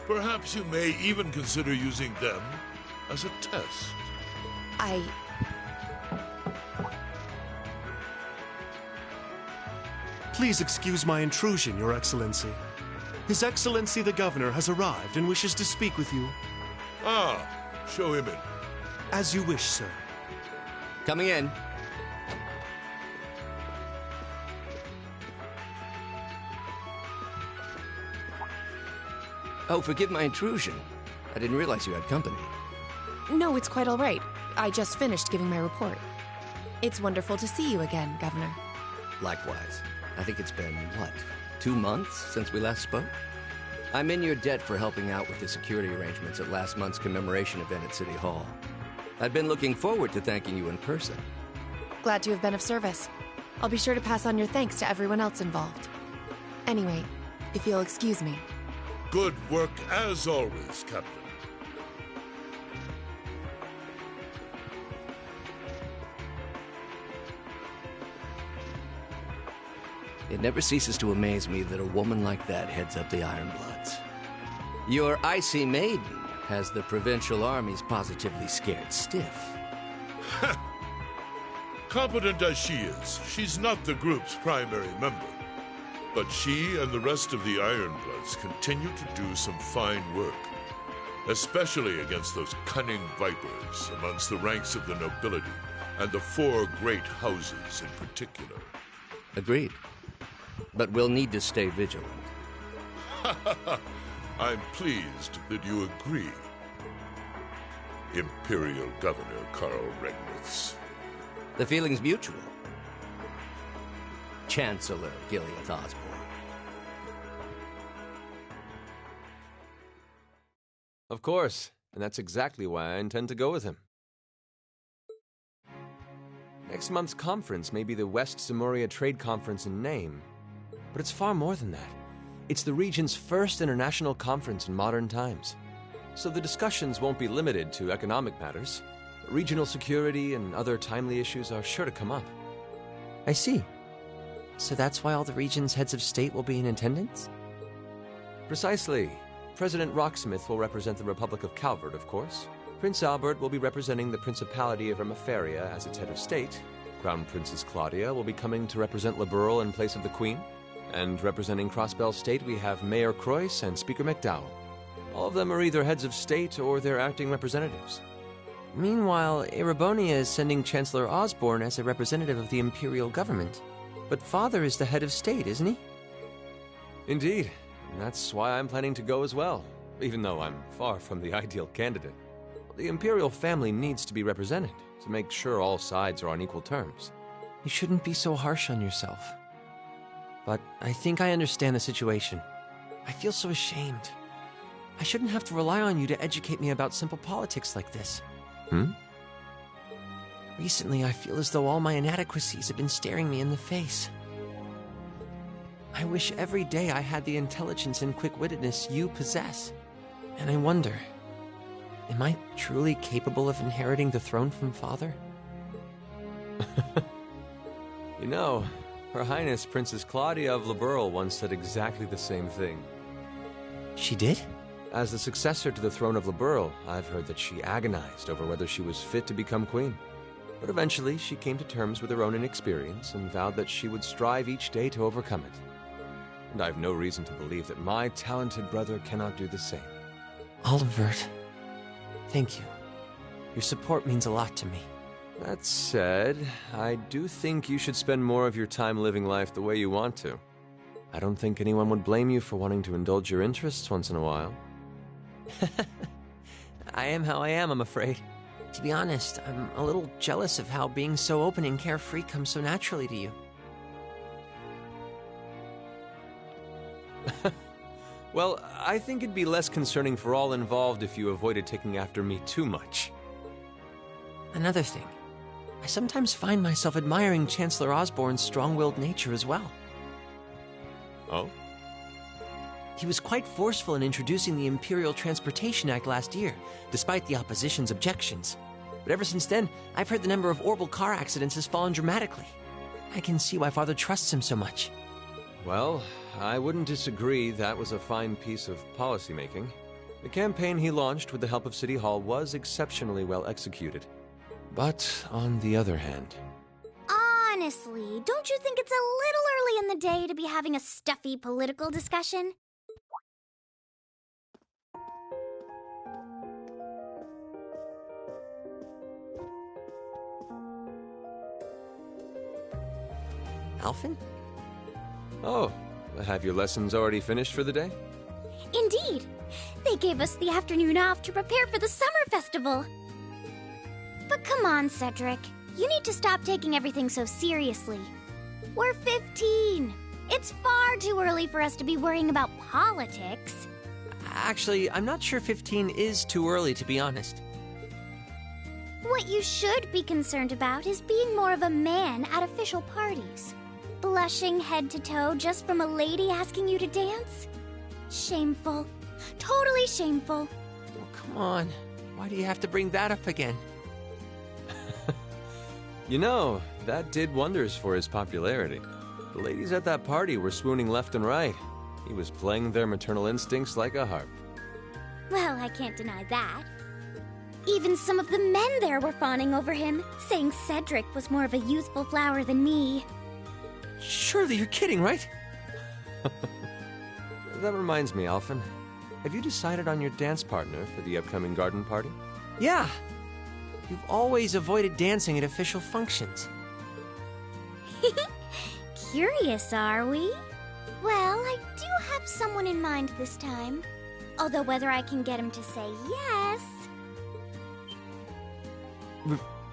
Perhaps you may even consider using them as a test. Please excuse my intrusion, Your Excellency. His Excellency the Governor has arrived and wishes to speak with you. Ah, show him in. As you wish, sir. Coming in. Oh, forgive my intrusion. I didn't realize you had company. No, it's quite all right. I just finished giving my report. It's wonderful to see you again, Governor. Likewise. I think it's been, what, 2 months since we last spoke? I'm in your debt for helping out with the security arrangements at last month's commemoration event at City Hall. I'd been looking forward to thanking you in person. Glad to have been of service. I'll be sure to pass on your thanks to everyone else involved. Anyway, if you'll excuse me. Good work as always, Captain. It never ceases to amaze me that a woman like that heads up the Ironbloods. Your Icy Maiden has the provincial armies positively scared stiff. Competent as she is, she's not the group's primary member. But she and the rest of the Ironbloods continue to do some fine work, especially against those cunning vipers amongst the ranks of the nobility and the 4 great houses in particular. Agreed. But we'll need to stay vigilant. I'm pleased that you agree, Imperial Governor Carl Regnitz. The feeling's mutual. Chancellor Gileath Osborne. Of course, and that's exactly why I intend to go with him. Next month's conference may be the West Samuria Trade Conference in name, but it's far more than that. It's the region's first international conference in modern times. So the discussions won't be limited to economic matters. Regional security and other timely issues are sure to come up. I see. So that's why all the region's heads of state will be in attendance? Precisely. President Rocksmith will represent the Republic of Calvard, of course. Prince Albert will be representing the Principality of Ermaferia as its head of state. Crown Princess Claudia will be coming to represent Liberl in place of the Queen. And representing Crossbell State, we have Mayor Croyce and Speaker McDowell. All of them are either heads of state or their acting representatives. Meanwhile, Erebonia is sending Chancellor Osborne as a representative of the Imperial government. But Father is the head of state, isn't he? Indeed. And that's why I'm planning to go as well, even though I'm far from the ideal candidate. The Imperial family needs to be represented to make sure all sides are on equal terms. You shouldn't be so harsh on yourself. But I think I understand the situation. I feel so ashamed. I shouldn't have to rely on you to educate me about simple politics like this. Recently, I feel as though all my inadequacies have been staring me in the face. I wish every day I had the intelligence and quick-wittedness you possess. And I wonder, am I truly capable of inheriting the throne from Father? You know, Her Highness Princess Claudia of Liberl once said exactly the same thing. She did? As the successor to the throne of Liberl, I've heard that she agonized over whether she was fit to become queen. But eventually, she came to terms with her own inexperience and vowed that she would strive each day to overcome it. And I've no reason to believe that my talented brother cannot do the same. Olivert, thank you. Your support means a lot to me. That said, I do think you should spend more of your time living life the way you want to. I don't think anyone would blame you for wanting to indulge your interests once in a while. I am how I am, I'm afraid. To be honest, I'm a little jealous of how being so open and carefree comes so naturally to you. Well, I think it'd be less concerning for all involved if you avoided taking after me too much. Another thing, I sometimes find myself admiring Chancellor Osborne's strong-willed nature as well. Oh? He was quite forceful in introducing the Imperial Transportation Act last year, despite the opposition's objections. But ever since then, I've heard the number of orbital car accidents has fallen dramatically. I can see why Father trusts him so much. Well, I wouldn't disagree that was a fine piece of policymaking. The campaign he launched with the help of City Hall was exceptionally well executed. But on the other hand... Honestly, don't you think it's a little early in the day to be having a stuffy political discussion? Alphen? Oh, have your lessons already finished for the day? Indeed. They gave us the afternoon off to prepare for the summer festival. But come on, Cedric. You need to stop taking everything so seriously. We're 15. It's far too early for us to be worrying about politics. Actually, I'm not sure 15 is too early, to be honest. What you should be concerned about is being more of a man at official parties. Blushing head to toe just from a lady asking you to dance? Shameful. Totally shameful. Oh, come on. Why do you have to bring that up again? You know, that did wonders for his popularity. The ladies at that party were swooning left and right. He was playing their maternal instincts like a harp. Well, I can't deny that. Even some of the men there were fawning over him, saying Cedric was more of a youthful flower than me. Surely you're kidding, right? That reminds me, Alphen. Have you decided on your dance partner for the upcoming garden party? Yeah. You've always avoided dancing at official functions. Curious, are we? Well, I do have someone in mind this time. Although whether I can get him to say yes...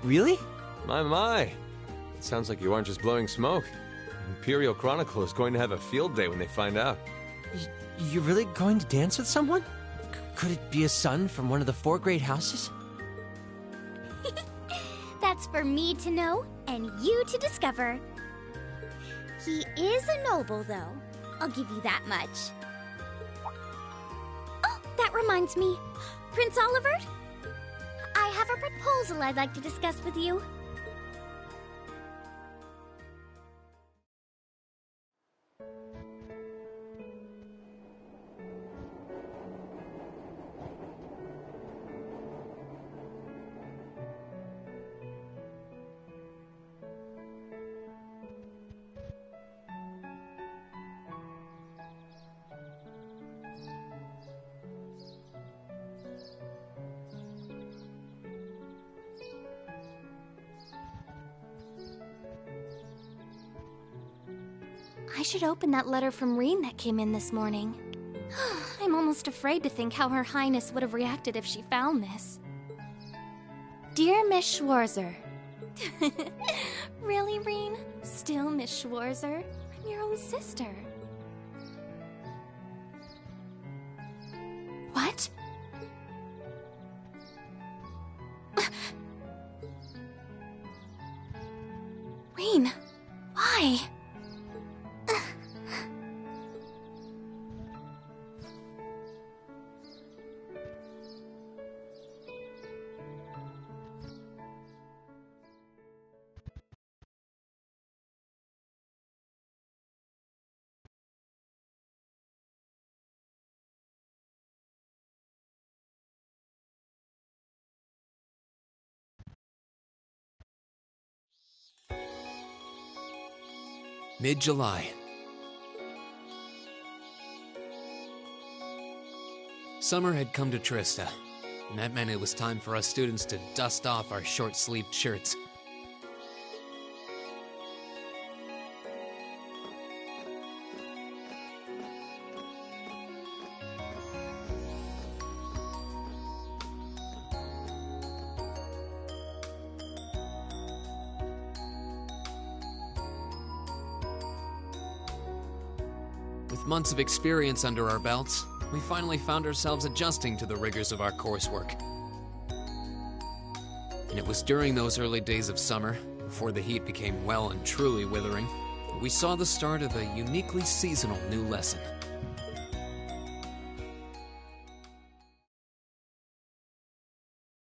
Really? My. It sounds like you aren't just blowing smoke. Imperial Chronicle is going to have a field day when they find out. You're really going to dance with someone? Could it be a son from one of the 4 great houses? That's for me to know, and you to discover. He is a noble, though. I'll give you that much. Oh, that reminds me. Prince Olivert? I have a proposal I'd like to discuss with you. I should open that letter from Rean that came in this morning. I'm almost afraid to think how Her Highness would have reacted if she found this. Dear Miss Schwarzer. Really, Rean? Still Miss Schwarzer? I'm your own sister. What? Rean, why? Mid-July. Summer had come to Trista, and that meant it was time for us students to dust off our short-sleeved shirts. With months of experience under our belts, we finally found ourselves adjusting to the rigors of our coursework. And it was during those early days of summer, before the heat became well and truly withering, that we saw the start of a uniquely seasonal new lesson.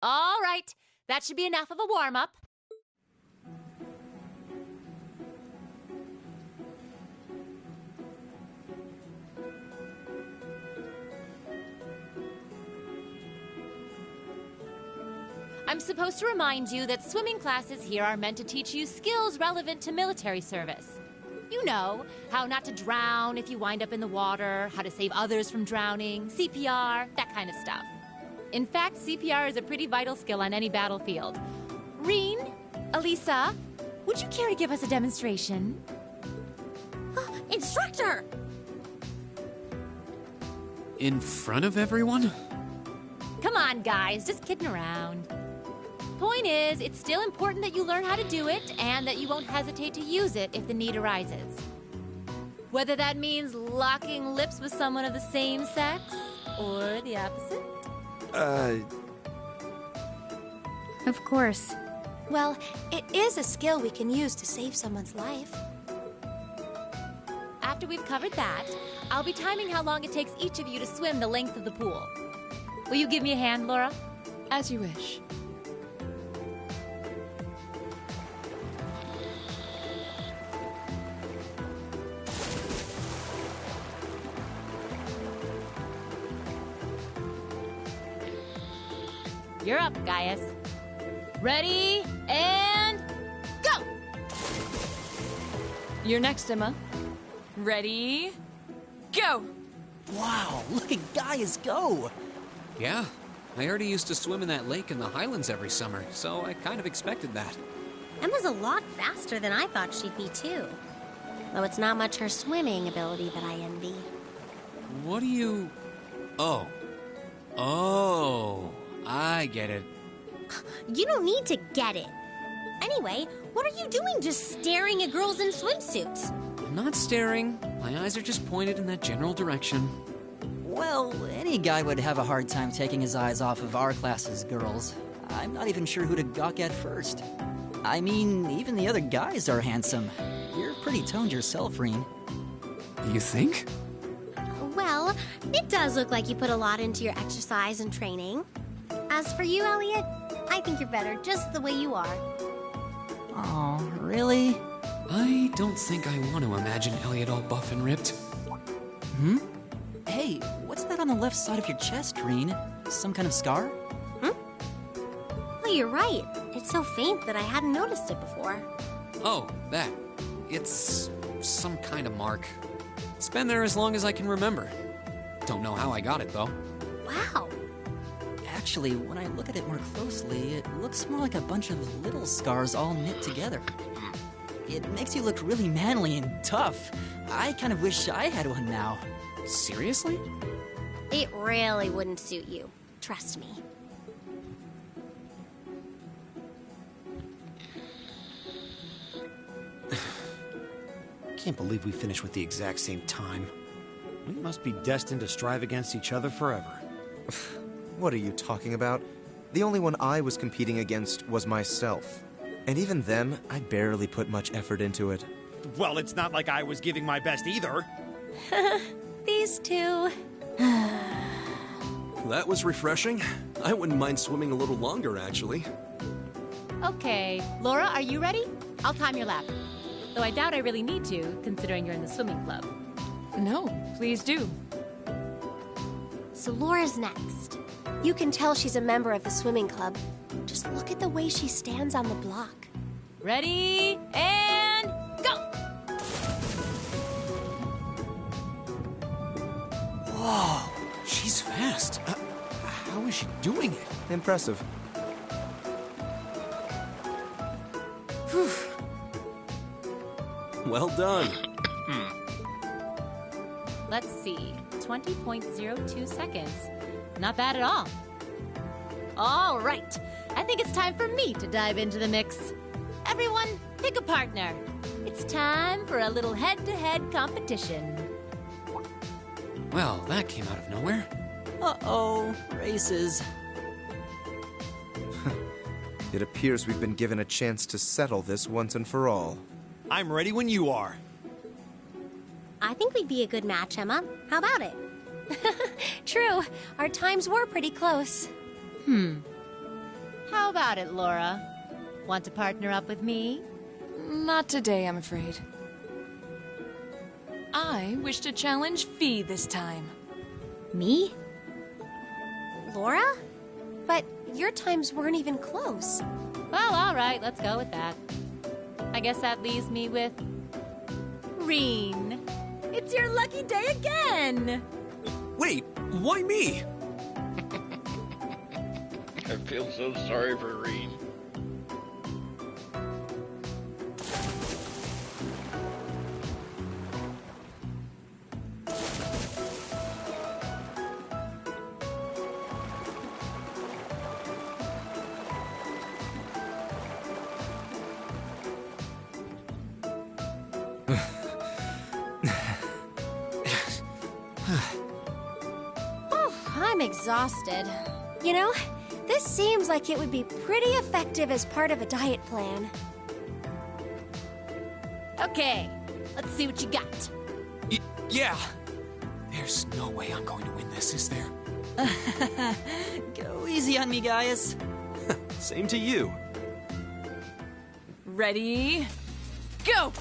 All right, that should be enough of a warm-up. I'm supposed to remind you that swimming classes here are meant to teach you skills relevant to military service. You know, how not to drown if you wind up in the water, how to save others from drowning, CPR, that kind of stuff. In fact, CPR is a pretty vital skill on any battlefield. Rean, Elisa, would you care to give us a demonstration? Instructor! In front of everyone? Come on, guys, just kidding around. Point is, it's still important that you learn how to do it and that you won't hesitate to use it if the need arises. Whether that means locking lips with someone of the same sex or the opposite. Of course. Well, it is a skill we can use to save someone's life. After we've covered that, I'll be timing how long it takes each of you to swim the length of the pool. Will you give me a hand, Laura? As you wish. You're up, Gaius. Ready, and go! You're next, Emma. Ready, go! Wow, look at Gaius go! Yeah, I already used to swim in that lake in the Highlands every summer, so I kind of expected that. Emma's a lot faster than I thought she'd be, too. Though it's not much her swimming ability that I envy. What do you... Oh, I get it. You don't need to get it. Anyway, what are you doing just staring at girls in swimsuits? I'm not staring. My eyes are just pointed in that general direction. Well, any guy would have a hard time taking his eyes off of our class's girls. I'm not even sure who to gawk at first. I mean, even the other guys are handsome. You're pretty toned yourself, Reen. You think? Well, it does look like you put a lot into your exercise and training. As for you, Elliot, I think you're better just the way you are. Oh, really? I don't think I want to imagine Elliot all buff and ripped. Hmm? Hey, what's that on the left side of your chest, Reen? Some kind of scar? Oh, you're right. It's so faint that I hadn't noticed it before. Oh, that. It's some kind of mark. It's been there as long as I can remember. Don't know how I got it, though. Wow. Actually, when I look at it more closely, it looks more like a bunch of little scars all knit together. It makes you look really manly and tough. I kind of wish I had one now. Seriously? It really wouldn't suit you. Trust me. Can't believe we finished with the exact same time. We must be destined to strive against each other forever. What are you talking about? The only one I was competing against was myself. And even then, I barely put much effort into it. Well, it's not like I was giving my best either. These two. That was refreshing. I wouldn't mind swimming a little longer, actually. Okay, Laura, are you ready? I'll time your lap. Though I doubt I really need to, considering you're in the swimming club. No, please do. So Laura's next. You can tell she's a member of the swimming club. Just look at the way she stands on the block. Ready, and go! Whoa, she's fast. How is she doing it? Impressive. Whew. Well done. Let's see, 20.02 seconds. Not bad at all. All right, I think it's time for me to dive into the mix. Everyone, pick a partner. It's time for a little head-to-head competition. Well, that came out of nowhere. Uh-oh, races. It appears we've been given a chance to settle this once and for all. I'm ready when you are. I think we'd be a good match, Emma. How about it? True. Our times were pretty close. How about it, Laura? Want to partner up with me? Not today, I'm afraid. I wish to challenge Fee this time. Me? Laura? But your times weren't even close. Well, all right, let's go with that. I guess that leaves me with Reen. It's your lucky day again! Wait, why me? I feel so sorry for Reen. I'm exhausted. You know, this seems like it would be pretty effective as part of a diet plan. Okay, let's see what you got. Yeah! There's no way I'm going to win this, is there? Go easy on me, Gaius. Same to you. Ready? Go!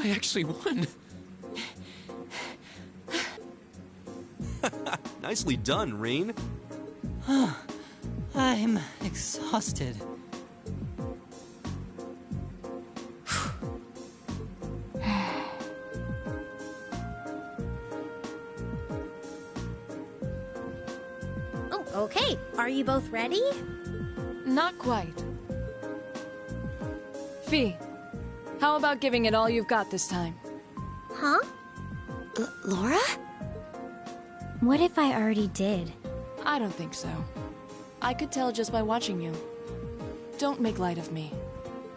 I actually won. Nicely done, Rean. I'm exhausted. Oh, okay. Are you both ready? Not quite. Fee, how about giving it all you've got this time? Huh? Laura? What if I already did? I don't think so. I could tell just by watching you. Don't make light of me.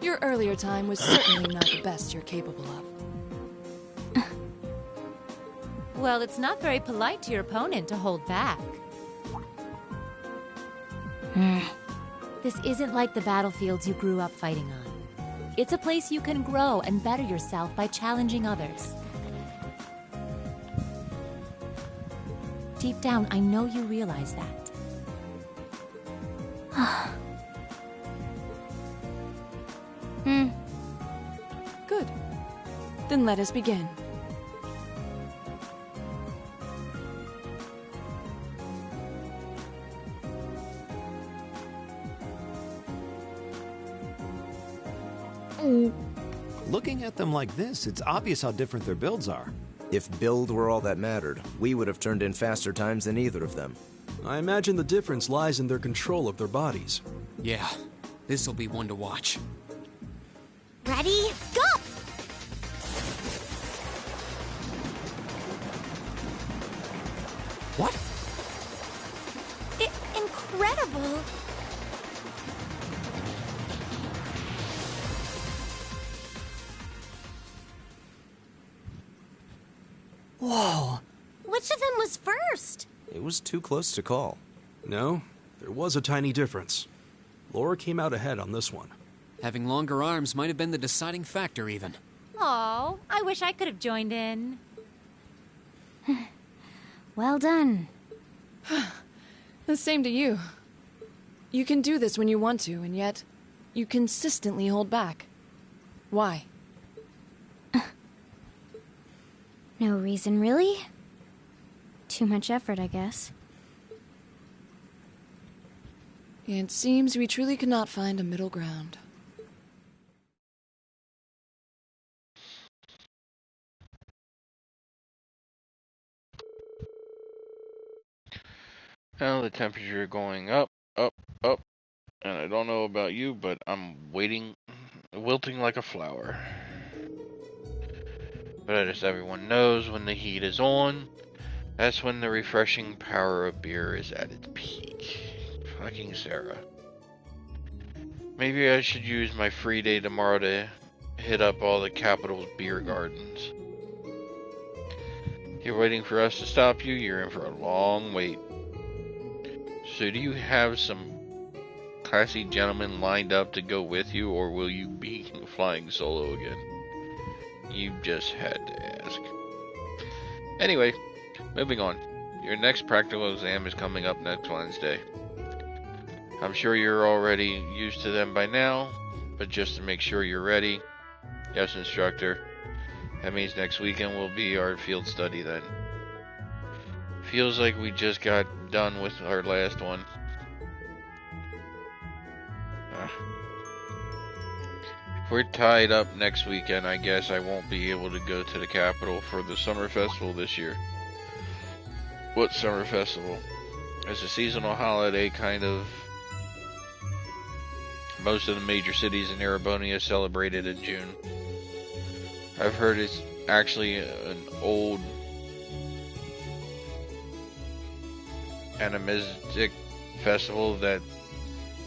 Your earlier time was certainly not the best you're capable of. Well, it's not very polite to your opponent to hold back. This isn't like the battlefields you grew up fighting on. It's a place you can grow and better yourself by challenging others. Deep down, I know you realize that. Good. Then let us begin. Looking at them like this, it's obvious how different their builds are. If build were all that mattered, we would have turned in faster times than either of them. I imagine the difference lies in their control of their bodies. Yeah, this'll be one to watch. Ready? Go! What? Incredible! Whoa! Which of them was first? It was too close to call. No, there was a tiny difference. Laura came out ahead on this one. Having longer arms might have been the deciding factor, even. Oh, I wish I could have joined in. Well done. The same to you. You can do this when you want to, and yet you consistently hold back. Why? No reason, really? Too much effort, I guess. It seems we truly could not find a middle ground. Now the temperature going up, up, up. And I don't know about you, but I'm wilting like a flower. But as everyone knows, when the heat is on, that's when the refreshing power of beer is at its peak. Fucking Sarah. Maybe I should use my free day tomorrow to hit up all the capital's beer gardens. If you're waiting for us to stop you, you're in for a long wait. So do you have some classy gentlemen lined up to go with you, or will you be flying solo again? You just had to ask. Anyway, moving on. Your next practical exam is coming up next Wednesday. I'm sure you're already used to them by now, but just to make sure you're ready, Yes, instructor. That means next weekend will be our field study then. Feels like we just got done with our last one. If we're tied up next weekend, I guess I won't be able to go to the capital for the summer festival this year. What summer festival? It's a seasonal holiday, kind of. Most of the major cities in Erebonia celebrate it in June. I've heard it's actually an old animistic festival that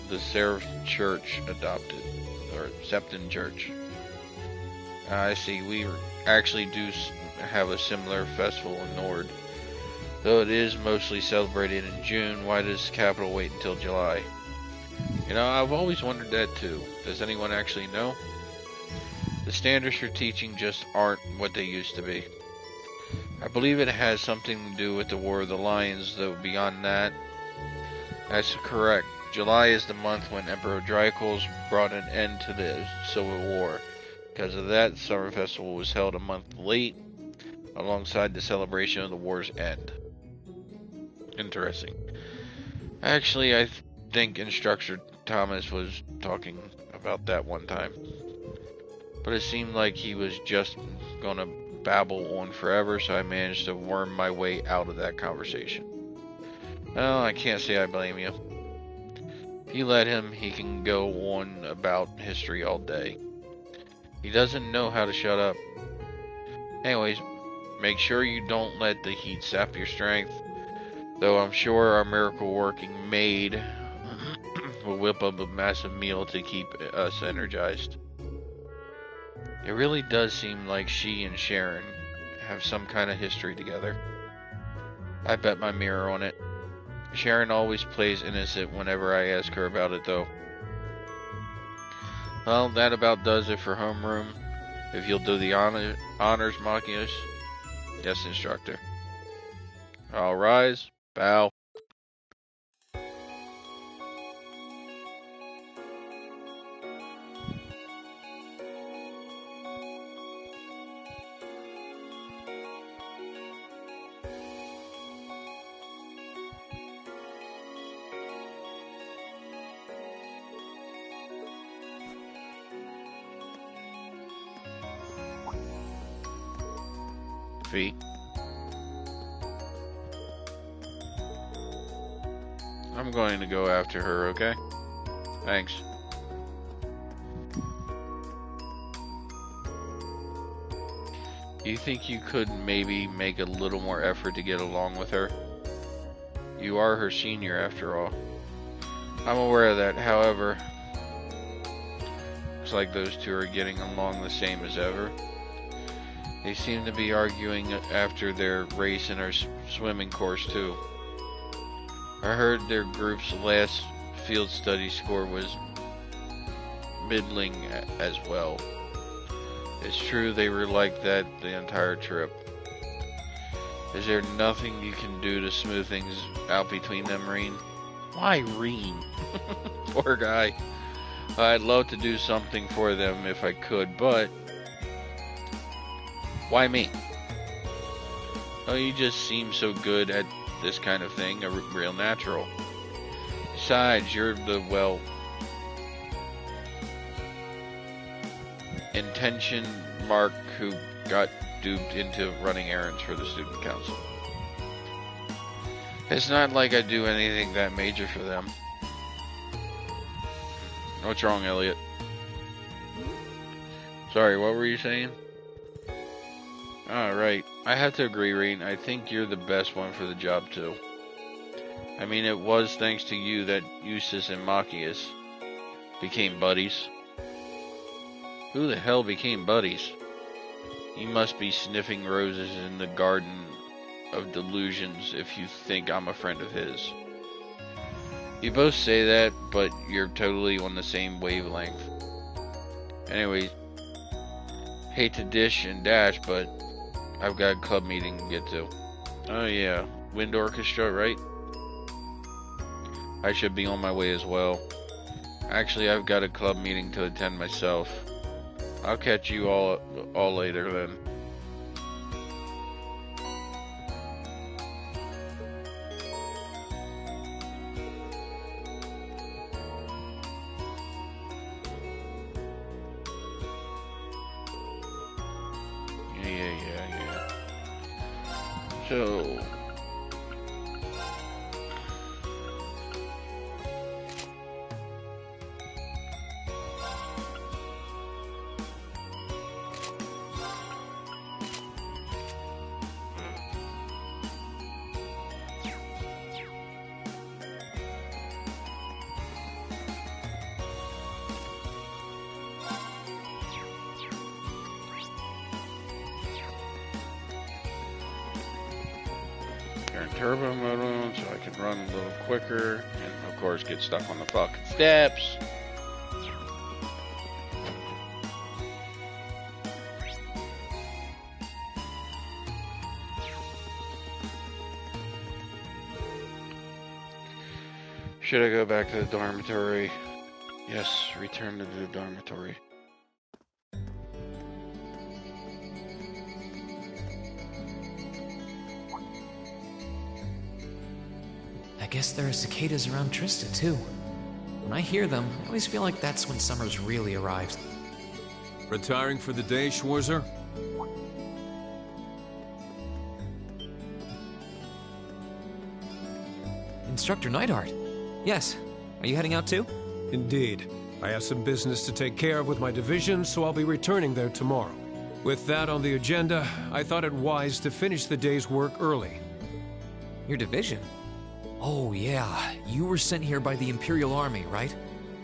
the Seraph Church adopted, or Septon Church. I see, we actually do have a similar festival in Nord. Though it is mostly celebrated in June, why does the capital wait until July? You know, I've always wondered that too. Does anyone actually know? The standards for teaching just aren't what they used to be. I believe it has something to do with the War of the Lions, though beyond that, that's correct. July is the month when Emperor Dracos brought an end to the Civil War. Because of that, the Summer Festival was held a month late, alongside the celebration of the war's end. Interesting. Actually, I think Instructor Thomas was talking about that one time. But it seemed like he was just gonna babble on forever, so I managed to worm my way out of that conversation. Well, I can't say I blame you. If you let him, he can go on about history all day. He doesn't know how to shut up. Anyways, make sure you don't let the heat sap your strength. Though I'm sure our miracle working maid will whip up a massive meal to keep us energized. It really does seem like she and Sharon have some kind of history together. I bet my mirror on it. Sharon always plays innocent whenever I ask her about it though. Well, that about does it for homeroom. If you'll do the honors, Machias. Yes, instructor. All rise. Bow. Feet. I'm going to go after her, okay? Thanks. You think you could maybe make a little more effort to get along with her? You are her senior after all. I'm aware of that, however. Looks like those two are getting along the same as ever. They seem to be arguing after their race in our swimming course too. I heard their group's last field study score was middling as well. It's true they were like that the entire trip. Is there nothing you can do to smooth things out between them, Reen? Why Reen? Poor guy. I'd love to do something for them if I could, but why me? Oh, you just seem so good at this kind of thing, a real natural. Besides, you're the, well, intention mark who got duped into running errands for the student council. It's not like I do anything that major for them. What's wrong, Elliot? Sorry, what were you saying? Alright, I have to agree, Reen. I think you're the best one for the job, too. I mean, it was thanks to you that Eustace and Machias became buddies. Who the hell became buddies? You must be sniffing roses in the garden of delusions if you think I'm a friend of his. You both say that, but you're totally on the same wavelength. Anyways, hate to dish and dash, but I've got a club meeting to get to. Oh yeah, wind orchestra, right? I should be on my way as well. Actually, I've got a club meeting to attend myself. I'll catch you all later then. Yeah. So... turbo mode on so I can run a little quicker and of course get stuck on the fucking steps. Should I go back to the dormitory? Yes, return to the dormitory. I guess there are cicadas around Trista, too. When I hear them, I always feel like that's when summer's really arrived. Retiring for the day, Schwarzer? Instructor Neidhart. Yes. Are you heading out too? Indeed. I have some business to take care of with my division, so I'll be returning there tomorrow. With that on the agenda, I thought it wise to finish the day's work early. Your division? Oh, yeah. You were sent here by the Imperial Army, right?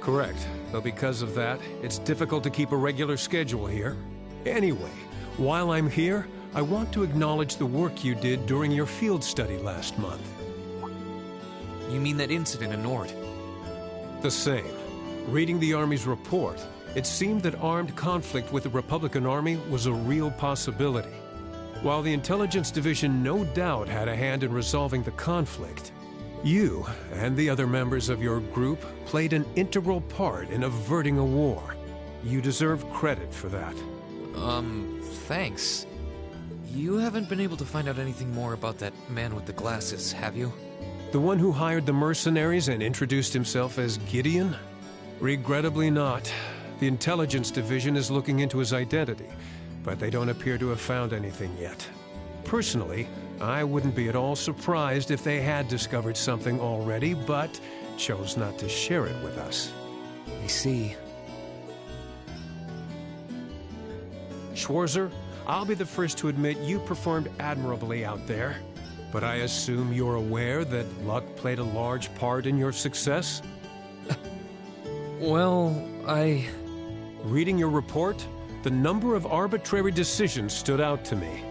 Correct. Though because of that, it's difficult to keep a regular schedule here. Anyway, while I'm here, I want to acknowledge the work you did during your field study last month. You mean that incident in Nord? The same. Reading the Army's report, it seemed that armed conflict with the Republican Army was a real possibility. While the Intelligence Division no doubt had a hand in resolving the conflict, you and the other members of your group played an integral part in averting a war. You deserve credit for that. Thanks. You haven't been able to find out anything more about that man with the glasses, have you? The one who hired the mercenaries and introduced himself as Gideon? Regrettably not. The Intelligence Division is looking into his identity, but they don't appear to have found anything yet. Personally, I wouldn't be at all surprised if they had discovered something already, but chose not to share it with us. I see. Schwarzer, I'll be the first to admit you performed admirably out there, but I assume you're aware that luck played a large part in your success? Well, Reading your report, the number of arbitrary decisions stood out to me.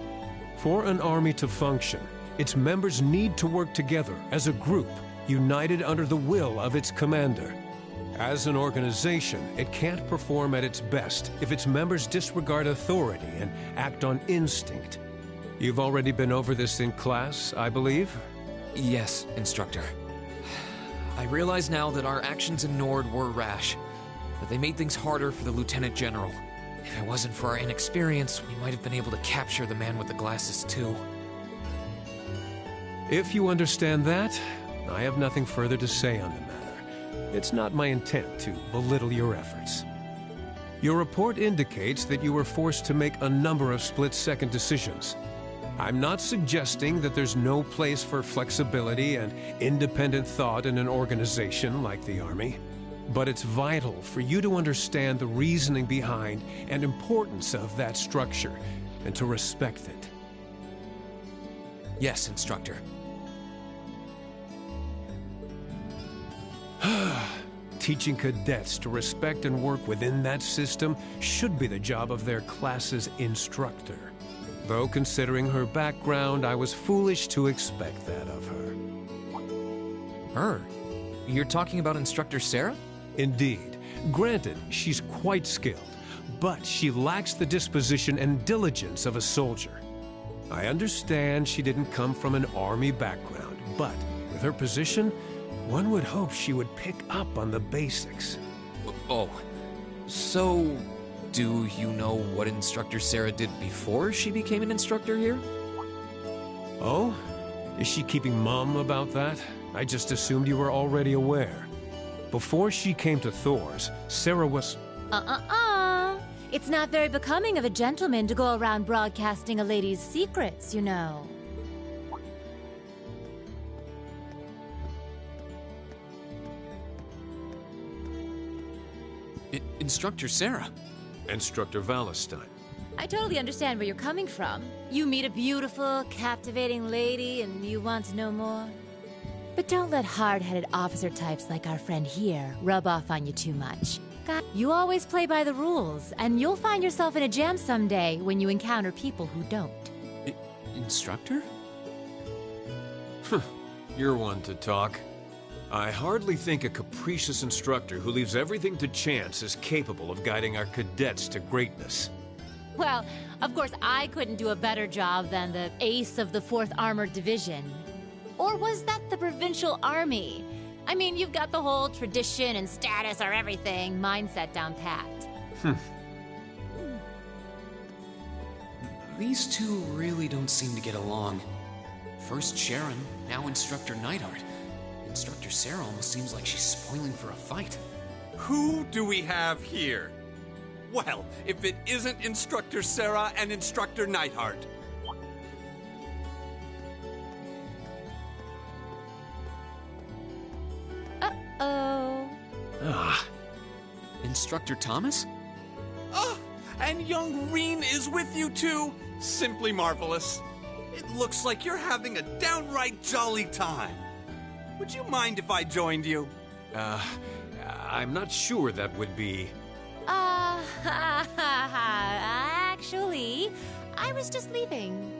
For an army to function, its members need to work together as a group, united under the will of its commander. As an organization, it can't perform at its best if its members disregard authority and act on instinct. You've already been over this in class, I believe? Yes, Instructor. I realize now that our actions in Nord were rash, but they made things harder for the Lieutenant General. If it wasn't for our inexperience, we might have been able to capture the man with the glasses, too. If you understand that, I have nothing further to say on the matter. It's not my intent to belittle your efforts. Your report indicates that you were forced to make a number of split-second decisions. I'm not suggesting that there's no place for flexibility and independent thought in an organization like the Army. But it's vital for you to understand the reasoning behind and importance of that structure, and to respect it. Yes, Instructor. Teaching cadets to respect and work within that system should be the job of their class's instructor. Though considering her background, I was foolish to expect that of her. Her? You're talking about Instructor Sarah? Indeed. Granted, she's quite skilled, but she lacks the disposition and diligence of a soldier. I understand she didn't come from an army background, but with her position, one would hope she would pick up on the basics. Oh, so Do you know what Instructor Sarah did before she became an instructor here? Oh? Is she keeping mum about that? I just assumed you were already aware. Before she came to Thor's, Sarah was... It's not very becoming of a gentleman to go around broadcasting a lady's secrets, you know. Instructor Sarah. Instructor Valentine. I totally understand where you're coming from. You meet a beautiful, captivating lady and you want to know more. But don't let hard-headed officer types like our friend here rub off on you too much. You always play by the rules, and you'll find yourself in a jam someday when you encounter people who don't. Instructor? You're one to talk. I hardly think a capricious instructor who leaves everything to chance is capable of guiding our cadets to greatness. Well, of course I couldn't do a better job than the ace of the 4th Armored Division. Or was that the Provincial Army? I mean, you've got the whole tradition and status are everything mindset down packed. These two really don't seem to get along. First Sharon, now Instructor Neidhart. Instructor Sarah almost seems like she's spoiling for a fight. Who do we have here? Well, if it isn't Instructor Sarah and Instructor Neidhart. Instructor Thomas? Oh, and young Reen is with you too. Simply marvelous. It looks like you're having a downright jolly time. Would you mind if I joined you? I'm not sure that would be... Actually, I was just leaving.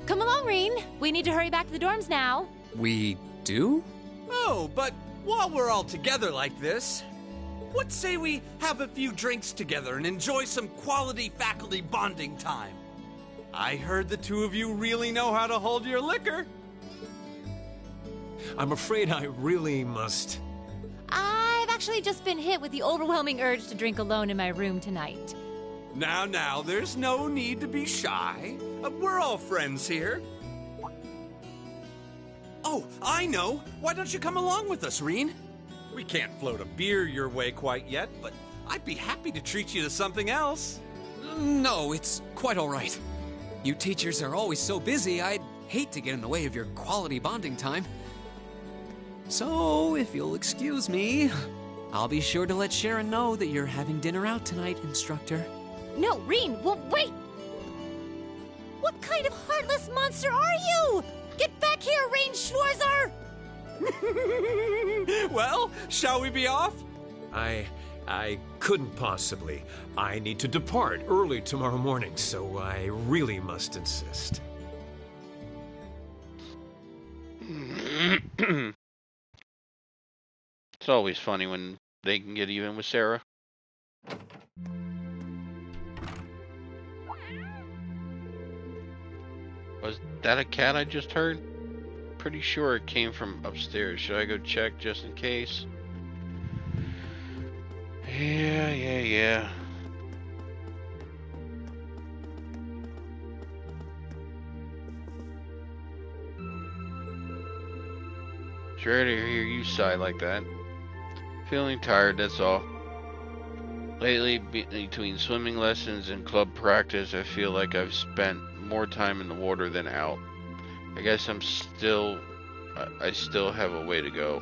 Come along, Reen. We need to hurry back to the dorms now. We do? Oh, but while we're all together like this, what say we have a few drinks together and enjoy some quality faculty bonding time? I heard the two of you really know how to hold your liquor. I'm afraid I really must. I've actually just been hit with the overwhelming urge to drink alone in my room tonight. Now, there's no need to be shy. We're all friends here. Oh, I know. Why don't you come along with us, Reen? We can't float a beer your way quite yet, but I'd be happy to treat you to something else. No, it's quite all right. You teachers are always so busy, I'd hate to get in the way of your quality bonding time. So, if you'll excuse me, I'll be sure to let Sharon know that you're having dinner out tonight, Instructor. No, Reen, well, wait! What kind of heartless monster are you? Get back here, Reen Schwarzer! Well, shall we be off? I couldn't possibly. I need to depart early tomorrow morning, so I really must insist. It's always funny when they can get even with Sarah. Was that a cat I just heard? Pretty sure it came from upstairs. Should I go check just in case? Yeah. Sorry to hear you sigh like that. Feeling tired, that's all. Lately, between swimming lessons and club practice, I feel like I've spent more time in the water than out. I guess I still have a way to go.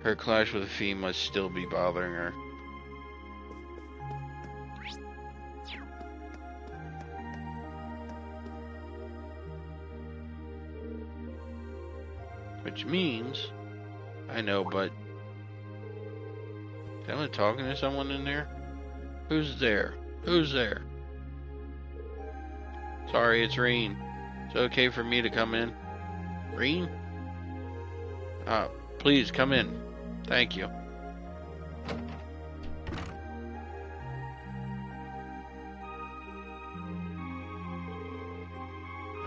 Her clash with Fee must still be bothering her. Which means, I know, but am I talking to someone in there? Who's there? Who's there? Sorry, it's Reen. It's okay for me to come in? Reen? Please come in. Thank you.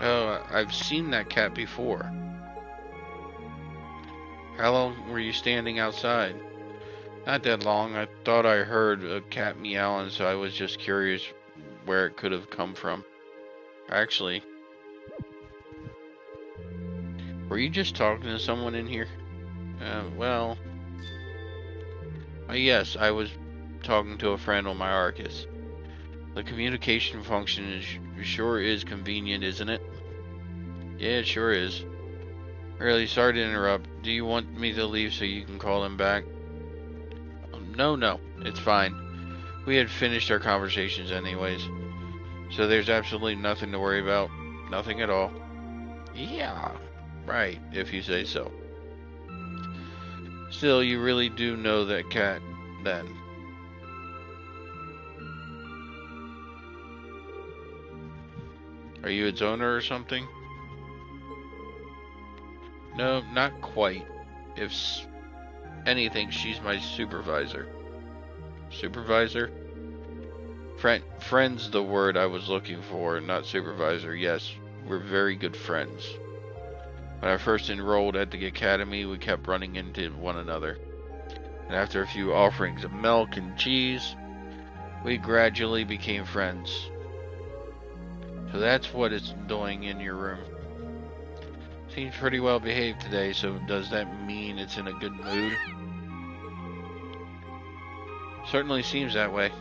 Oh, I've seen that cat before. How long were you standing outside? Not that long. I thought I heard a cat meowing, so I was just curious where it could have come from. Actually, were you just talking to someone in here? Well, yes, I was talking to a friend on my Arcus. The communication function sure is convenient, isn't it? Yeah, it sure is. Really, sorry to interrupt. Do you want me to leave so you can call him back? No, it's fine. We had finished our conversations anyways. So there's absolutely nothing to worry about. Nothing at all. Yeah, right, if you say so. Still, you really do know that cat, then. Are you its owner or something? No, not quite. If anything, she's my supervisor. Supervisor? Friend's the word I was looking for, not supervisor. Yes, we're very good friends. When I first enrolled at the academy, we kept running into one another. And after a few offerings of milk and cheese, we gradually became friends. So that's what it's doing in your room. Seems pretty well behaved today, so does that mean it's in a good mood? Certainly seems that way.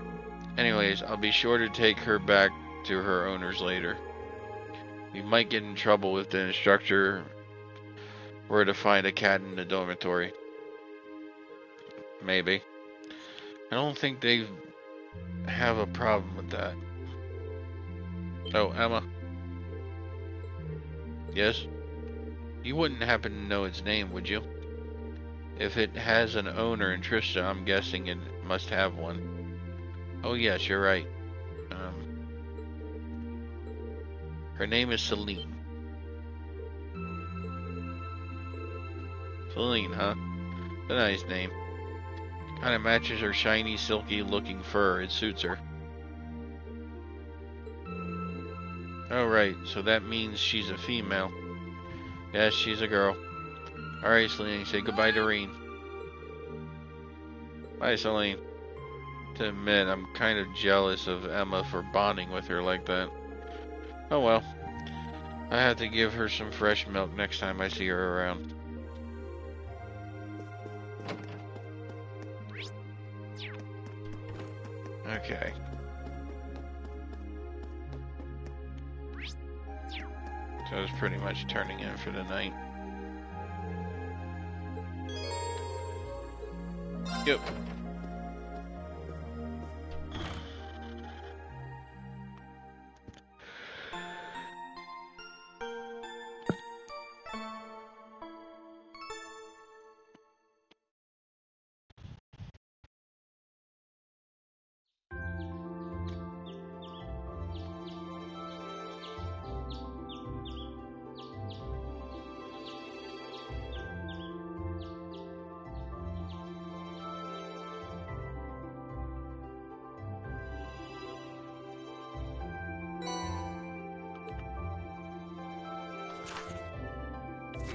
Anyways, I'll be sure to take her back to her owners later. We might get in trouble if the instructor were to find a cat in the dormitory. Maybe. I don't think they have a problem with that. Oh, Emma. Yes? You wouldn't happen to know its name, would you? If it has an owner in Trista, I'm guessing it must have one. Oh yes, you're right. Her name is Celine. Celine, huh? A nice name. Kinda matches her shiny, silky looking fur. It suits her. Oh right, so that means she's a female. Yes, she's a girl. Alright, Celine, say goodbye to Reen. Bye, Celine. To admit, I'm kind of jealous of Emma for bonding with her like that. Oh well. I have to give her some fresh milk next time I see her around. Okay. So it's pretty much turning in for the night. Yep.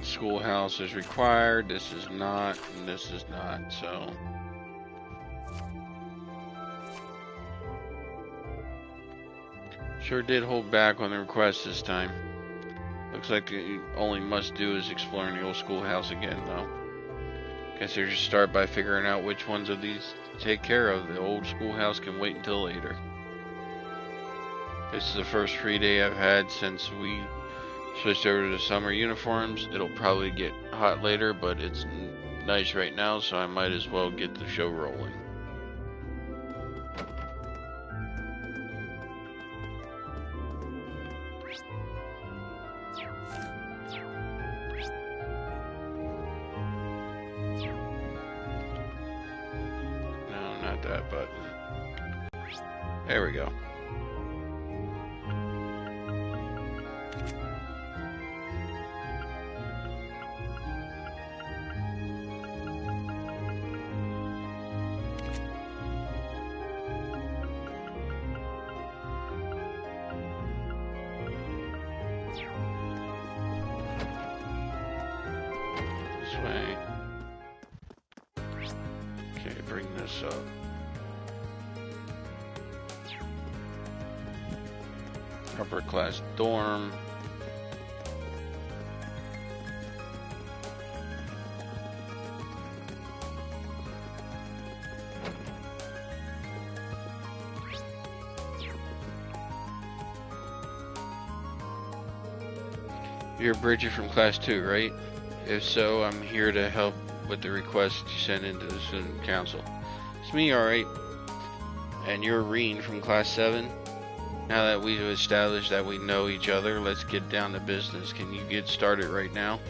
Schoolhouse is required, this is not, and this is not, so. Sure did hold back on the request this time. Looks like the only must do is exploring the old schoolhouse again, though. Guess they just start by figuring out which ones of these to take care of. The old schoolhouse can wait until later. This is the first free day I've had since we switched over to the summer uniforms. It'll probably get hot later, but it's nice right now, so I might as well get the show rolling. No, not that button. There we go. bring this up? Upper class dorm. You're Bridget from class 2, right? If so, I'm here to help with the request you sent into the student council. It's me, alright. And you're Reen from class 7? Now that we've established that we know each other, let's get down to business. Can you get started right now?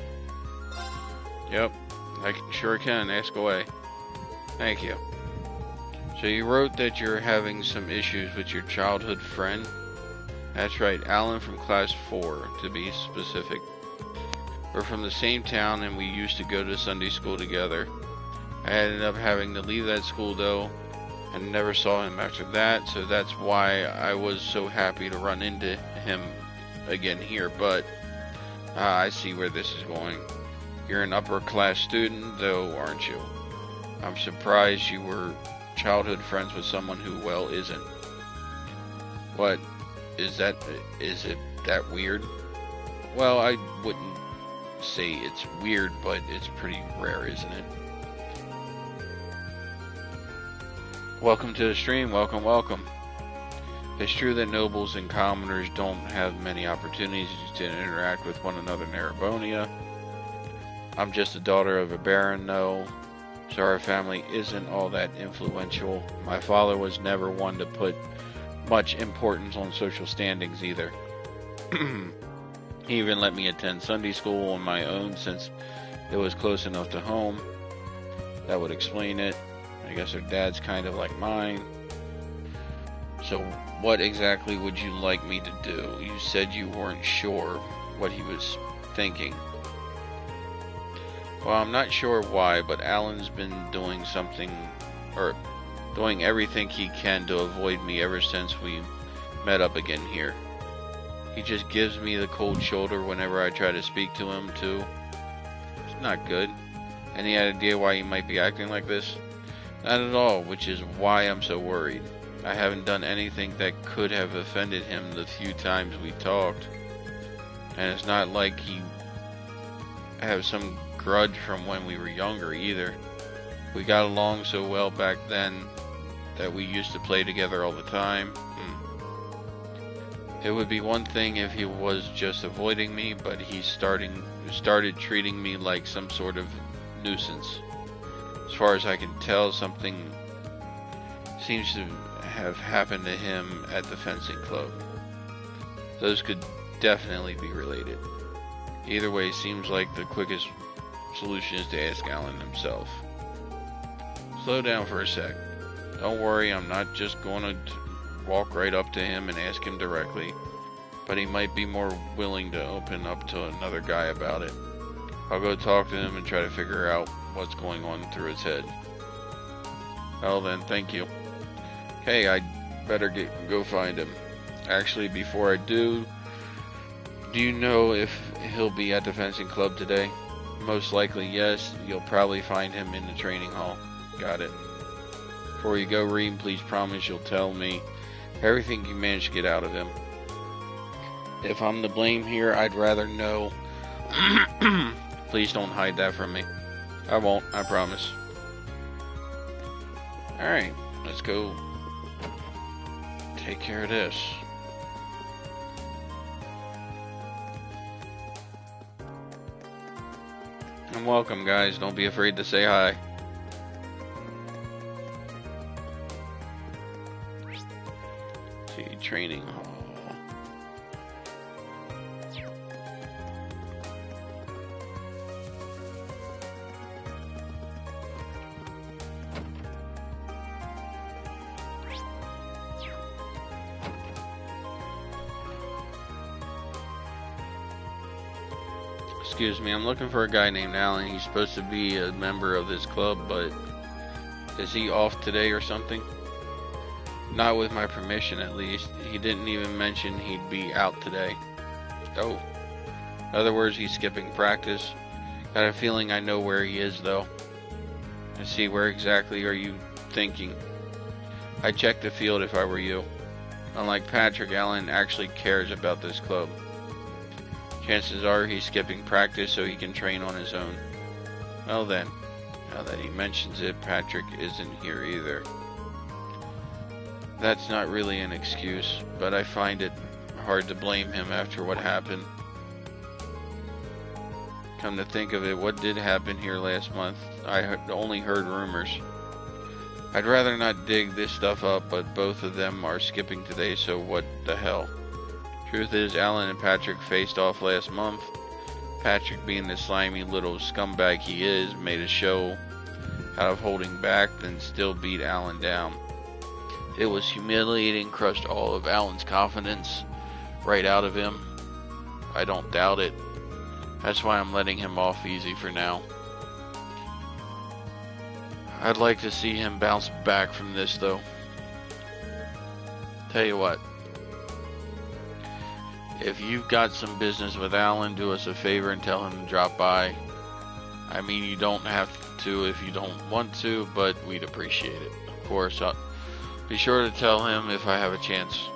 Yep, I sure can. Ask away. Thank you. So you wrote that you're having some issues with your childhood friend? That's right, Alan from class 4, to be specific. We're from the same town and we used to go to Sunday school together. I ended up having to leave that school though, and never saw him after that, so that's why I was so happy to run into him again here, but I see where this is going. You're an upper class student though, aren't you? I'm surprised you were childhood friends with someone who, well, isn't. What? Is it that weird? Well, I wouldn't say it's weird, but it's pretty rare, isn't it? Welcome to the stream. Welcome, welcome. It's true that nobles and commoners don't have many opportunities to interact with one another in Erebonia. I'm just the daughter of a baron, though, so our family isn't all that influential. My father was never one to put much importance on social standings either. He even let me attend Sunday school on my own since it was close enough to home. That would explain it. I guess her dad's kind of like mine. So what exactly would you like me to do? You said you weren't sure what he was thinking. Well, I'm not sure why, but Alan's been doing everything he can to avoid me ever since we met up again here. He just gives me the cold shoulder whenever I try to speak to him, too. It's not good. Any idea why he might be acting like this? Not at all, which is why I'm so worried. I haven't done anything that could have offended him the few times we talked. And it's not like he has some grudge from when we were younger either. We got along so well back then that we used to play together all the time. It would be one thing if he was just avoiding me, but he started treating me like some sort of nuisance. As far as I can tell, something seems to have happened to him at the fencing club. Those could definitely be related. Either way, seems like the quickest solution is to ask Alan himself. Slow down for a sec. Don't worry, I'm not just going to walk right up to him and ask him directly, but he might be more willing to open up to another guy about it. I'll go talk to him and try to figure out what's going on through his head. Well then, thank you. Okay, I'd better go find him. Actually, before I do you know if he'll be at the fencing club today? Most likely yes. You'll probably find him in the training hall. Got it. Before you go, Reem, please promise you'll tell me everything you managed to get out of him. If I'm to blame here, I'd rather know. Please don't hide that from me. I won't, I promise. Alright, let's go take care of this. And welcome, guys. Don't be afraid to say hi. See, training hall. Excuse me, I'm looking for a guy named Alan. He's supposed to be a member of this club, but is he off today or something? Not with my permission, at least. He didn't even mention he'd be out today. Oh. In other words, he's skipping practice. Got a feeling I know where he is, though. Let's see, where exactly are you thinking? I'd check the field if I were you. Unlike Patrick, Alan actually cares about this club. Chances are he's skipping practice so he can train on his own. Well then, now that he mentions it, Patrick isn't here either. That's not really an excuse, but I find it hard to blame him after what happened. Come to think of it, what did happen here last month? I only heard rumors. I'd rather not dig this stuff up, but both of them are skipping today, so what the hell? Truth is, Alan and Patrick faced off last month. Patrick, being the slimy little scumbag he is, made a show out of holding back, then still beat Alan down. It was humiliating, crushed all of Alan's confidence right out of him. I don't doubt it. That's why I'm letting him off easy for now. I'd like to see him bounce back from this, though. Tell you what. If you've got some business with Alan, do us a favor and tell him to drop by. I mean, you don't have to if you don't want to, but we'd appreciate it. Of course, I'll be sure to tell him if I have a chance.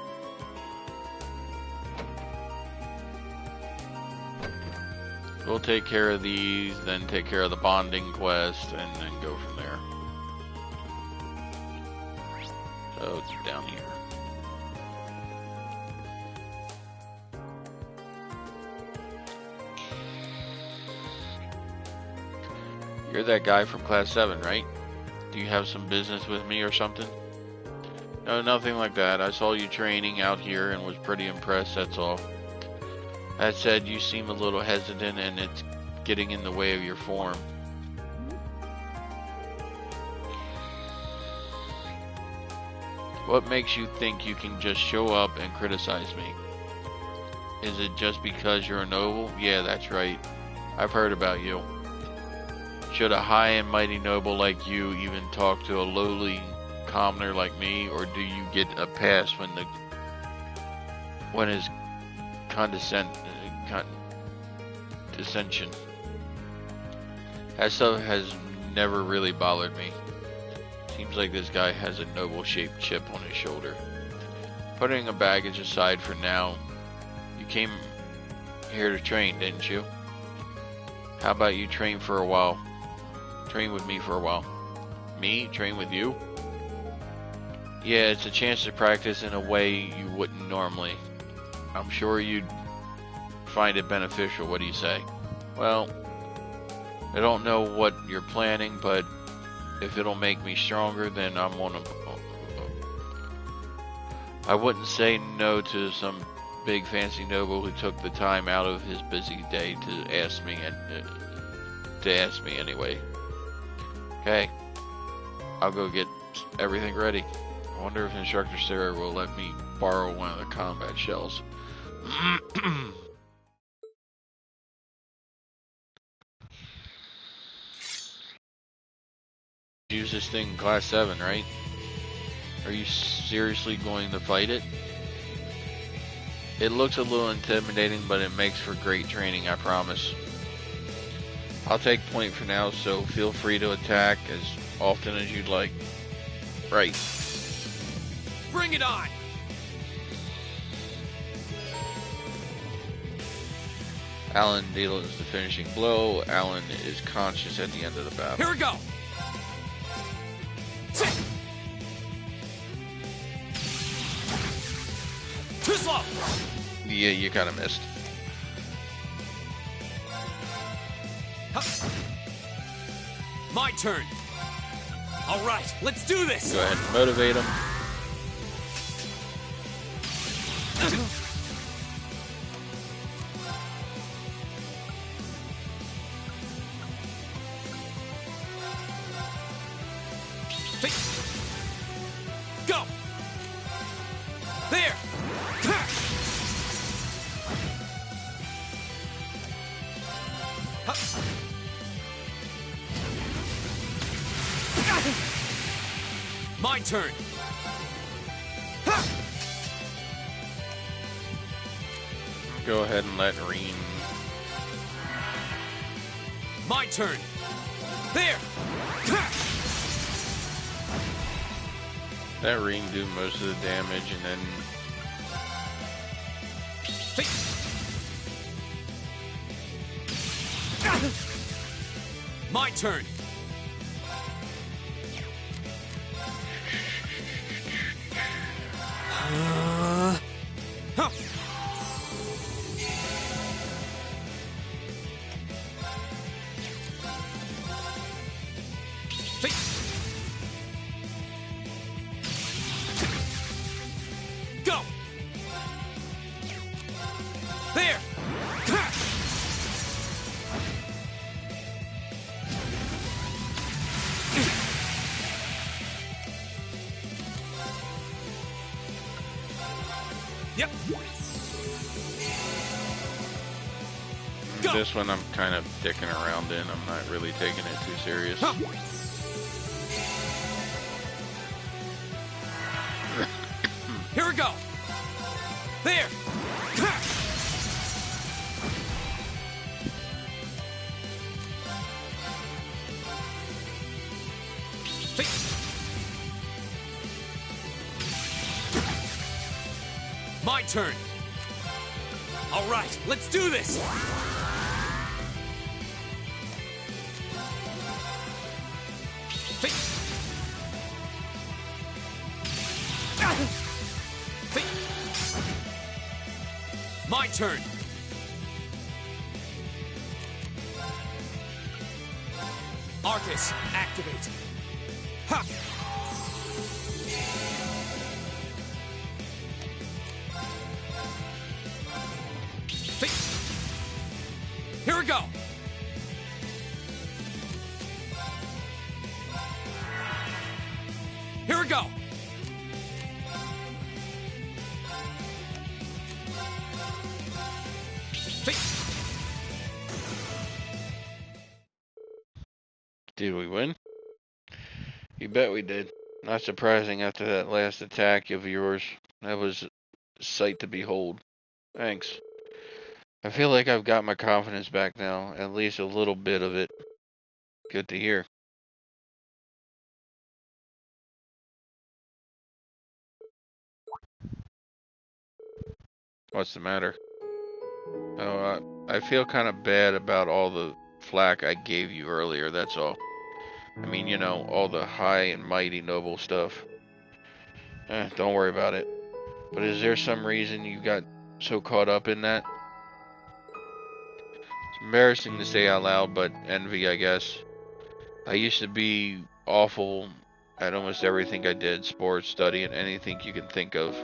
We'll take care of these, then take care of the bonding quest, and then go from there. So it's down here. You're that guy from Class 7, right? Do you have some business with me or something? No, nothing like that. I saw you training out here and was pretty impressed, that's all. That said, you seem a little hesitant and it's getting in the way of your form. What makes you think you can just show up and criticize me? Is it just because you're a noble? Yeah, that's right. I've heard about you. Should a high and mighty noble like you even talk to a lowly commoner like me, or do you get a pass when his condescension? That stuff has never really bothered me. Seems like this guy has a noble-shaped chip on his shoulder. Putting a baggage aside for now, you came here to train, didn't you? How about you train for a while? Train with me for a while. Me? Train with you? Yeah, it's a chance to practice in a way you wouldn't normally. I'm sure you'd find it beneficial. What do you say? Well, I don't know what you're planning, but if it'll make me stronger, then I'm on a... I wouldn't say no to some big fancy noble who took the time out of his busy day to ask me anyway. Okay, I'll go get everything ready. I wonder if Instructor Sarah will let me borrow one of the combat shells. Use this thing in Class 7, right? Are you seriously going to fight it? It looks a little intimidating, but it makes for great training, I promise. I'll take point for now, so feel free to attack as often as you'd like. Right. Bring it on! Alan deals the finishing blow. Alan is conscious at the end of the battle. Here we go! Too slow! Yeah, you kind of missed. My turn. All right, let's do this. Go ahead and motivate him. Go. There. My turn. Go ahead and let Reem. My turn. There. That ring do most of the damage, and then my turn. Go. There. Yep. this one I'm kind of dicking around in. I'm not really taking it too serious. Here we go. There. My turn. All right, let's do this. My turn. Arcus, activate. Ha! Here we go. Here we go. Did we win? You bet we did. Not surprising after that last attack of yours. That was a sight to behold. Thanks. I feel like I've got my confidence back now, at least a little bit of it. Good to hear. What's the matter? Oh, I feel kind of bad about all the flack I gave you earlier, that's all. I mean, you know, all the high and mighty noble stuff. Don't worry about it. But is there some reason you got so caught up in that? It's embarrassing to say out loud, but envy, I guess. I used to be awful at almost everything I did, sports, study, and anything you can think of.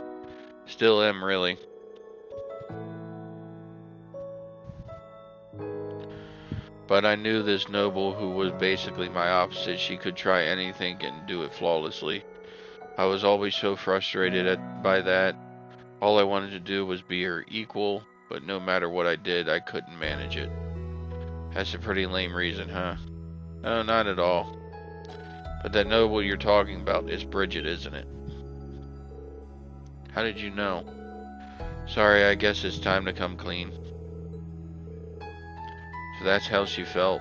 Still am, really. But I knew this noble who was basically my opposite. She could try anything and do it flawlessly. I was always so frustrated by that. All I wanted to do was be her equal, but no matter what I did, I couldn't manage it. That's a pretty lame reason, huh? No, not at all. But that noble you're talking about is Bridget, isn't it? How did you know? Sorry, I guess it's time to come clean. So that's how she felt.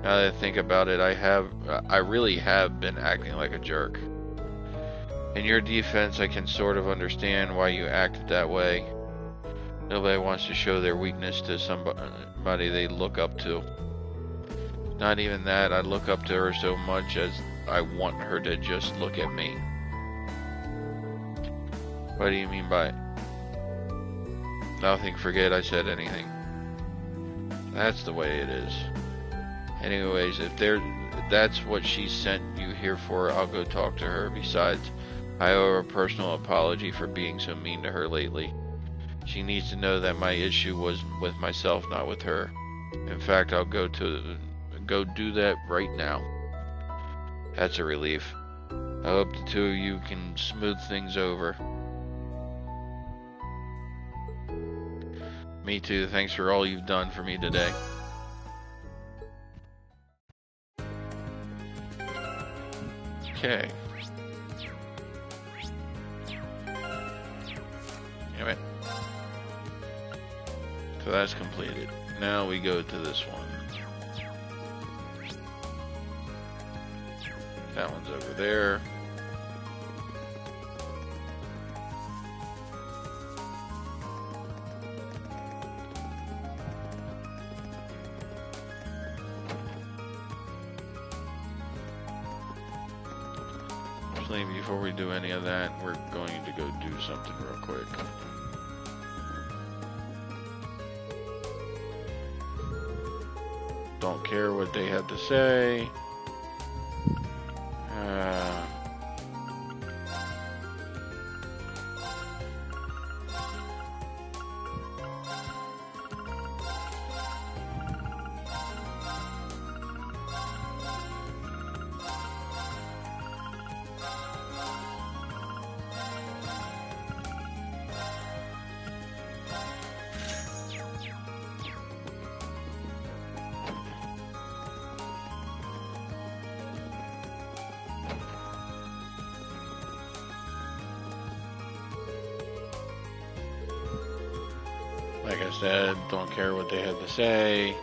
Now that I think about it, I really have been acting like a jerk. In your defense, I can sort of understand why you acted that way. Nobody wants to show their weakness to somebody they look up to. Not even that, I look up to her so much as I want her to just look at me. What do you mean by it? Nothing, forget I said anything. That's the way it is. Anyways, if that's what she sent you here for, I'll go talk to her. Besides, I owe her a personal apology for being so mean to her lately. She needs to know that my issue was with myself, not with her. In fact, I'll go do that right now. That's a relief. I hope the two of you can smooth things over. Me too. Thanks for all you've done for me today. Okay. Damn it. So that's completed. Now we go to this one. That one's over there. definitely, before we do any of that, we're going to go do something real quick. Don't care what they have to say. Like I said, don't care what they had to say.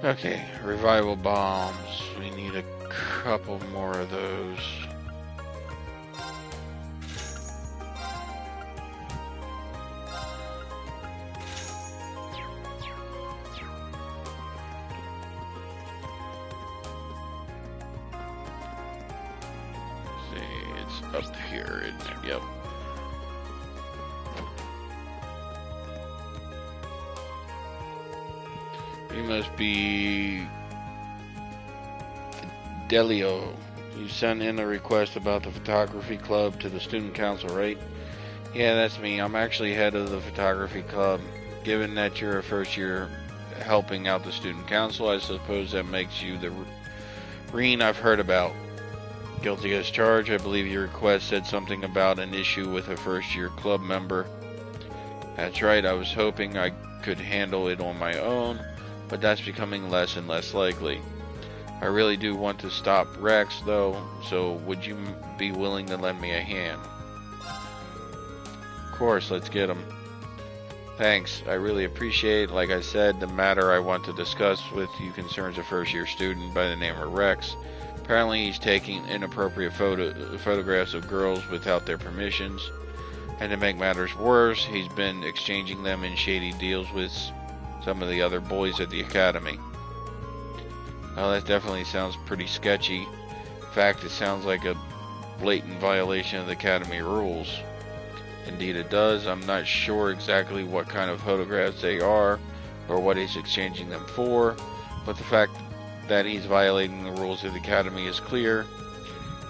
Okay, revival bombs. We need a couple more of those. See, it's up here, isn't it? Yep. You must be Delio. You sent in a request about the photography club to the student council, right? Yeah, that's me. I'm actually head of the photography club. Given that you're a first year helping out the student council, I suppose that makes you the Reen I've heard about. Guilty as charged. I believe your request said something about an issue with a first year club member. That's right. I was hoping I could handle it on my own, but that's becoming less and less likely. I really do want to stop Rex, though, so would you be willing to lend me a hand? Of course, let's get him. Thanks, I really appreciate it. Like I said, the matter I want to discuss with you concerns a first-year student by the name of Rex. Apparently he's taking inappropriate photographs of girls without their permissions. And to make matters worse, he's been exchanging them in shady deals with some of the other boys at the academy. Well, that definitely sounds pretty sketchy. In fact, it sounds like a blatant violation of the academy rules. Indeed it does. I'm not sure exactly what kind of photographs they are or what he's exchanging them for, but the fact that he's violating the rules of the academy is clear.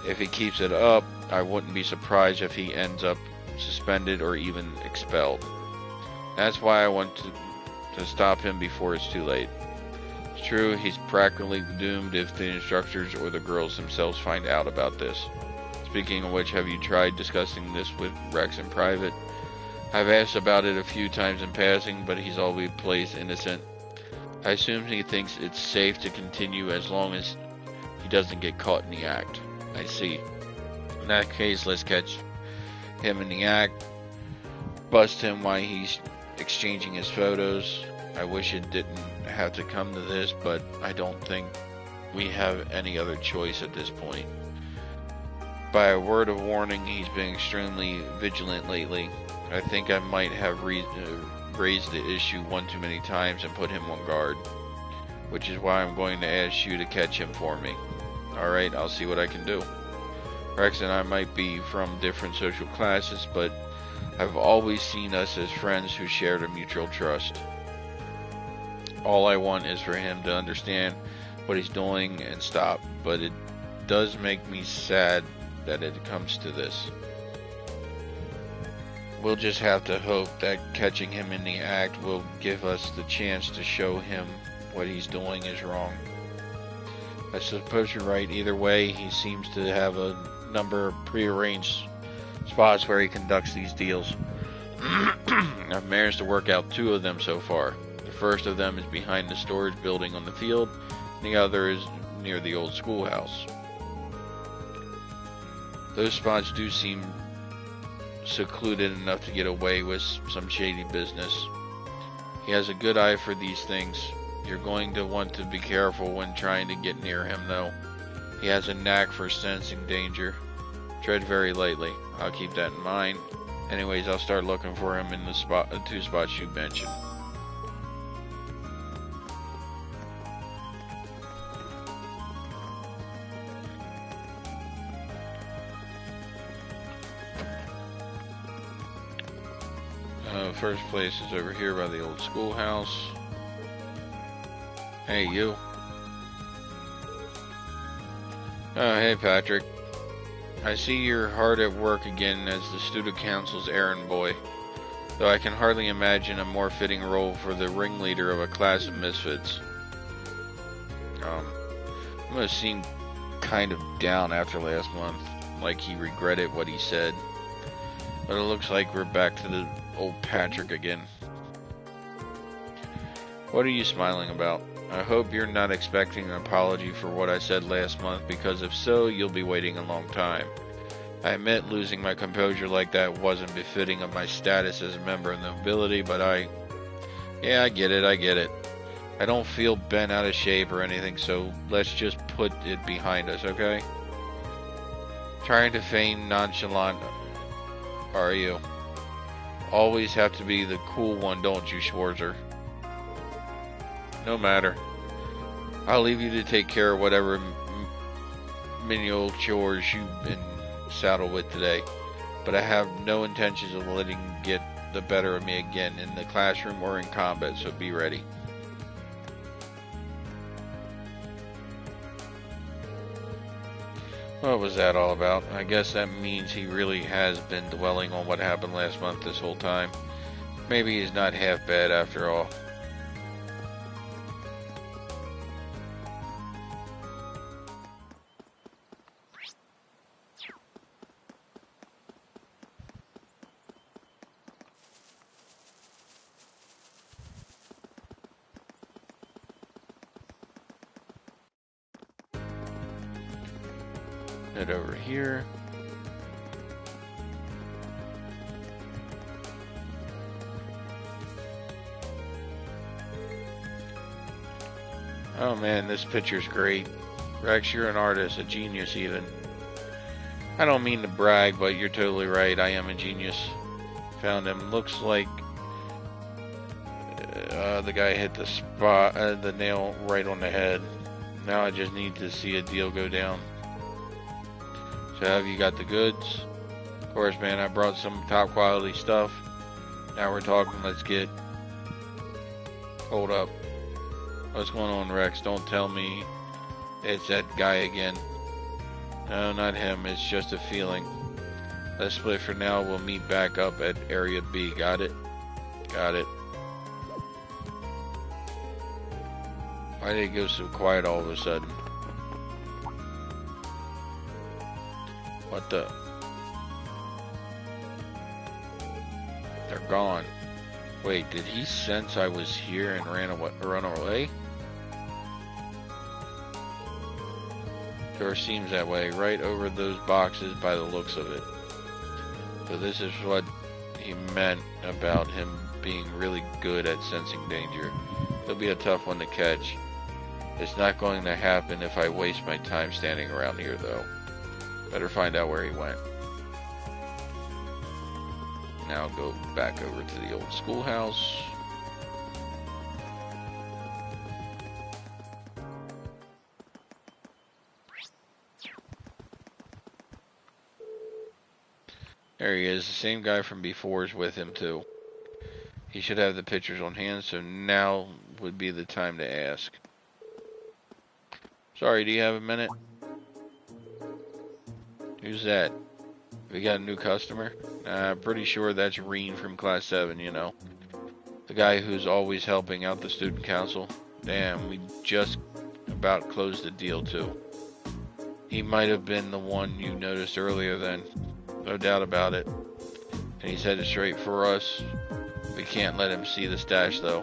If he keeps it up, I wouldn't be surprised if he ends up suspended or even expelled. That's why I want to stop him before it's too late. It's true, he's practically doomed if the instructors or the girls themselves find out about this. Speaking of which, have you tried discussing this with Rex in private? I've asked about it a few times in passing, but he's always plays innocent. I assume he thinks it's safe to continue as long as he doesn't get caught in the act. I see. In that case, let's catch him in the act, bust him while he's exchanging his photos. I wish it didn't have to come to this, but I don't think we have any other choice at this point. By a word of warning, he's been extremely vigilant lately. I think I might have raised the issue one too many times and put him on guard, which is why I'm going to ask you to catch him for me. Alright, I'll see what I can do. Rex and I might be from different social classes, but I've always seen us as friends who shared a mutual trust. All I want is for him to understand what he's doing and stop, but it does make me sad that it comes to this. We'll just have to hope that catching him in the act will give us the chance to show him what he's doing is wrong. I suppose you're right. Either way, he seems to have a number of prearranged spots where he conducts these deals. I've managed to work out 2 of them so far. The first of them is behind the storage building on the field, and the other is near the old schoolhouse. Those spots do seem secluded enough to get away with some shady business. He has a good eye for these things. You're going to want to be careful when trying to get near him, though. He has a knack for sensing danger. Tread very lightly. I'll keep that in mind. Anyways, I'll start looking for him in the 2 spots you mentioned. First place is over here by the old schoolhouse. Hey, you. Oh, hey, Patrick. I see you're hard at work again as the student council's errand boy, though I can hardly imagine a more fitting role for the ringleader of a class of misfits. I'm gonna seem kind of down after last month, like he regretted what he said. But it looks like we're back to the old Patrick again. What are you smiling about? I hope you're not expecting an apology for what I said last month, because if so, you'll be waiting a long time. I admit losing my composure like that wasn't befitting of my status as a member of the nobility, but yeah, I get it. I don't feel bent out of shape or anything, so let's just put it behind us, okay? Trying to feign nonchalant, are you? Always have to be the cool one, don't you, Schwarzer? No matter. I'll leave you to take care of whatever menial chores you've been saddled with today. But I have no intentions of letting you get the better of me again in the classroom or in combat, so be ready. What was that all about? I guess that means he really has been dwelling on what happened last month this whole time. Maybe he's not half bad after all. Head over here. Oh man, this picture's great. Rex, you're an artist, a genius even. I don't mean to brag, but you're totally right. I am a genius. Found him. Looks like the guy hit the nail right on the head. Now I just need to see a deal go down. So have you got the goods? Of course, man, I brought some top quality stuff. Now we're talking. Let's get... Hold up. What's going on, Rex? Don't tell me it's that guy again. No, not him. It's just a feeling. Let's split for now. We'll meet back up at Area B. Got it? Got it. Why did it go so quiet all of a sudden? What the? They're gone. Wait, did he sense I was here and run away? Sure seems that way, right over those boxes by the looks of it. So this is what he meant about him being really good at sensing danger. He'll be a tough one to catch. It's not going to happen if I waste my time standing around here, though. Better find out where he went. Now go back over to the old schoolhouse. There he is. The same guy from before is with him too. He should have the pictures on hand, so now would be the time to ask. Sorry, do you have a minute? Who's that? We got a new customer? Pretty sure that's Reen from Class 7, you know. The guy who's always helping out the student council. Damn, we just about closed the deal too. He might have been the one you noticed earlier then. No doubt about it. And he's headed straight for us. We can't let him see the stash though.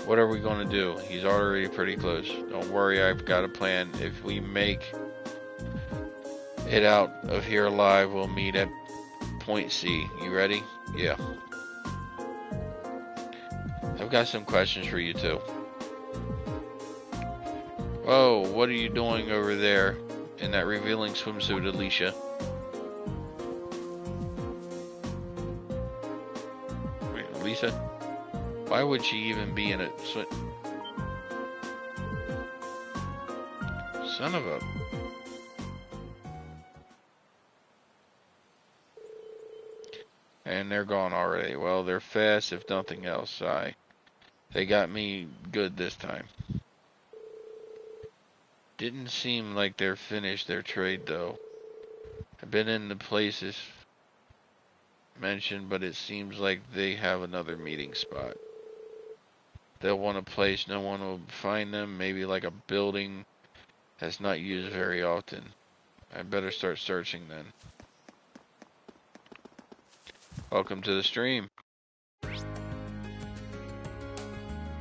What are we going to do? He's already pretty close. Don't worry, I've got a plan. If we make it out of here alive. We'll meet at Point C. You ready? Yeah. I've got some questions for you too. Whoa, what are you doing over there in that revealing swimsuit, Alicia? Wait, Alicia? Why would she even be in a swim? Son of a... And they're gone already. Well, they're fast if nothing else. They got me good this time. Didn't seem like they're finished their trade though. I've been in the places mentioned, but it seems like they have another meeting spot. They'll want a place no one will find them, maybe like a building that's not used very often. I better start searching then. Welcome to the stream.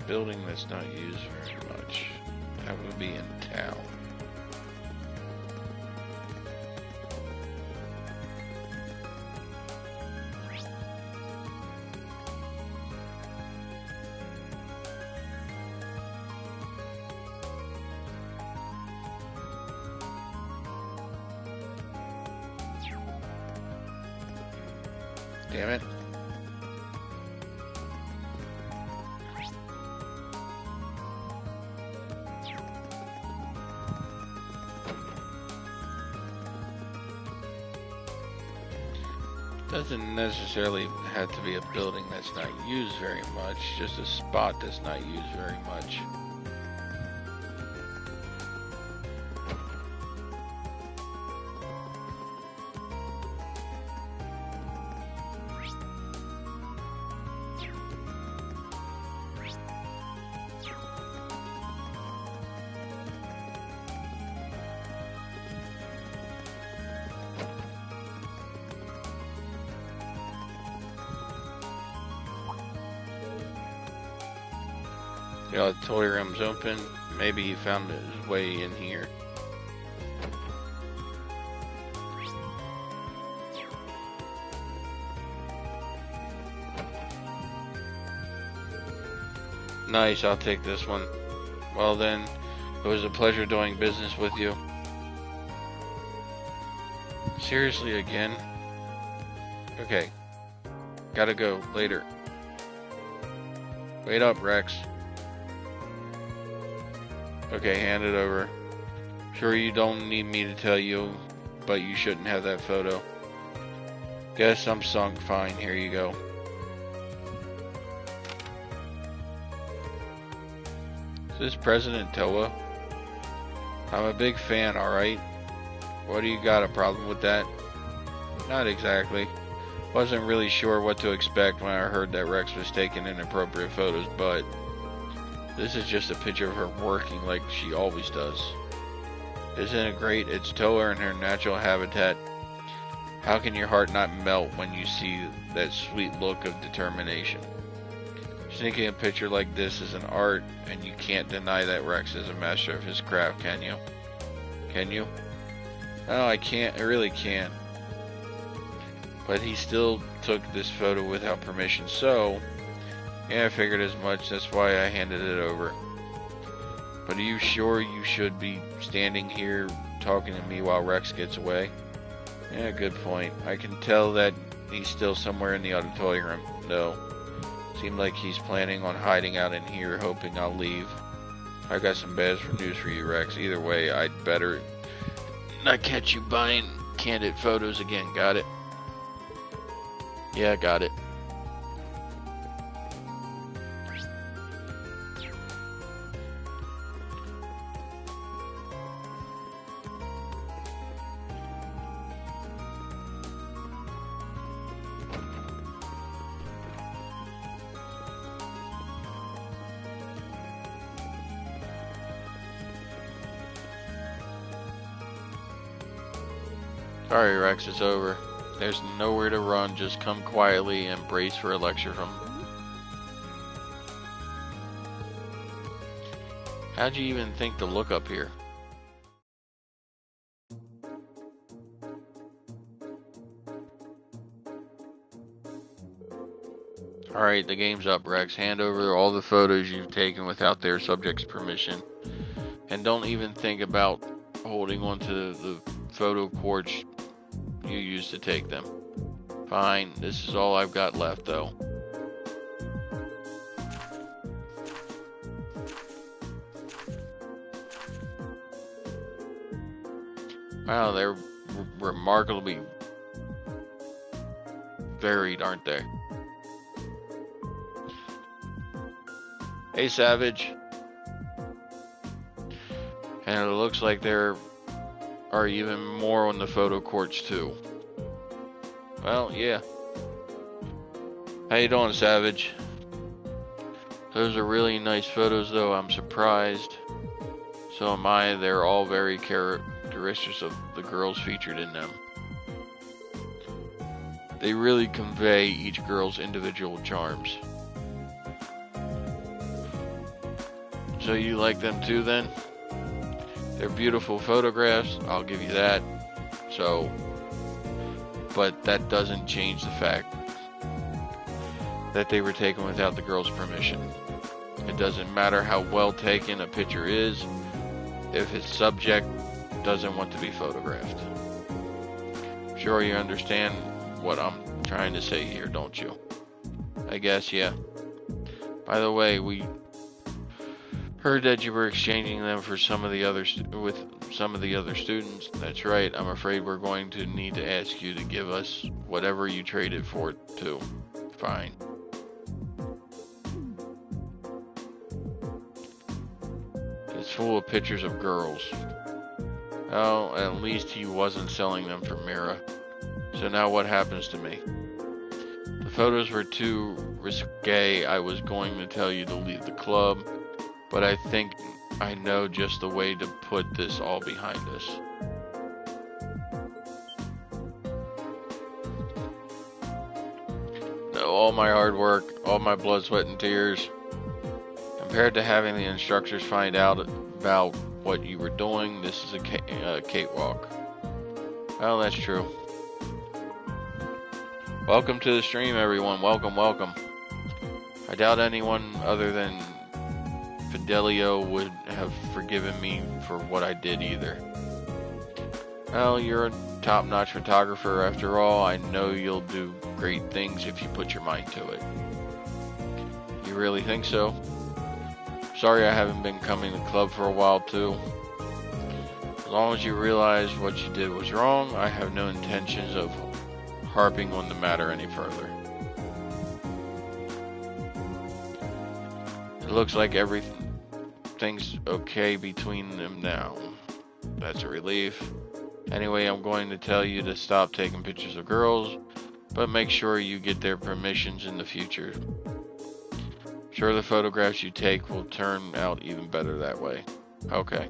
Building that's not used very much. That would be in town. Damn it. Doesn't necessarily have to be a building that's not used very much, just a spot that's not used very much. The auditorium's open. Maybe he found his way in here. Nice, I'll take this one. Well then, it was a pleasure doing business with you. Seriously again? Okay. Gotta go. Later. Wait up, Rex. Okay, hand it over. Sure you don't need me to tell you, but you shouldn't have that photo. Guess I'm sunk. Fine, here you go. Is this President Toa? I'm a big fan, alright? What do you got, a problem with that? Not exactly. Wasn't really sure what to expect when I heard that Rex was taking inappropriate photos, but this is just a picture of her working like she always does. Isn't it great? It's Toa in her natural habitat. How can your heart not melt when you see that sweet look of determination? Sneaking a picture like this is an art, and you can't deny that Rex is a master of his craft, can you? Can you? No, I can't. I really can't. But he still took this photo without permission, so yeah, I figured as much. That's why I handed it over. But are you sure you should be standing here talking to me while Rex gets away? Yeah, good point. I can tell that he's still somewhere in the auditorium, though. Seemed like he's planning on hiding out in here, hoping I'll leave. I got some bad news for you, Rex. Either way, I'd better not catch you buying candid photos again. Got it? Yeah, got it. Sorry, Rex, it's over. There's nowhere to run, just come quietly and brace for a lecture from... How'd you even think to look up here? Alright, the game's up, Rex. Hand over all the photos you've taken without their subject's permission. And don't even think about holding on to the photo quartz you used to take them. Fine, this is all I've got left, though. Wow, they're remarkably varied, aren't they? Hey, Savage. And it looks like there are even more on the photo quartz too. Well, yeah. How you doing, Savage? Those are really nice photos, though. I'm surprised. So am I. They're all very characteristics of the girls featured in them. They really convey each girl's individual charms. So you like them too, then? They're beautiful photographs, I'll give you that. So, but that doesn't change the fact that they were taken without the girl's permission. It doesn't matter how well taken a picture is if its subject doesn't want to be photographed. Sure, you understand what I'm trying to say here, don't you? I guess, yeah. By the way, we heard that you were exchanging them for some of the other students. That's right. I'm afraid we're going to need to ask you to give us whatever you traded for it too. Fine. It's full of pictures of girls. Well, at least he wasn't selling them for Mira. So now what happens to me? The photos were too risque. I was going to tell you to leave the club, but I think I know just the way to put this all behind us. No, all my hard work, all my blood, sweat, and tears, compared to having the instructors find out about what you were doing, this is a cakewalk. Well, that's true. Welcome to the stream, everyone. Welcome, welcome. I doubt anyone other than Fidelio would have forgiven me for what I did either. Well, you're a top-notch photographer after all. I know you'll do great things if you put your mind to it. You really think so? Sorry I haven't been coming to the club for a while too. As long as you realize what you did was wrong, I have no intentions of harping on the matter any further. It looks like everything's okay between them now. That's a relief. Anyway, I'm going to tell you to stop taking pictures of girls, but make sure you get their permissions in the future. I'm sure the photographs you take will turn out even better that way. Okay.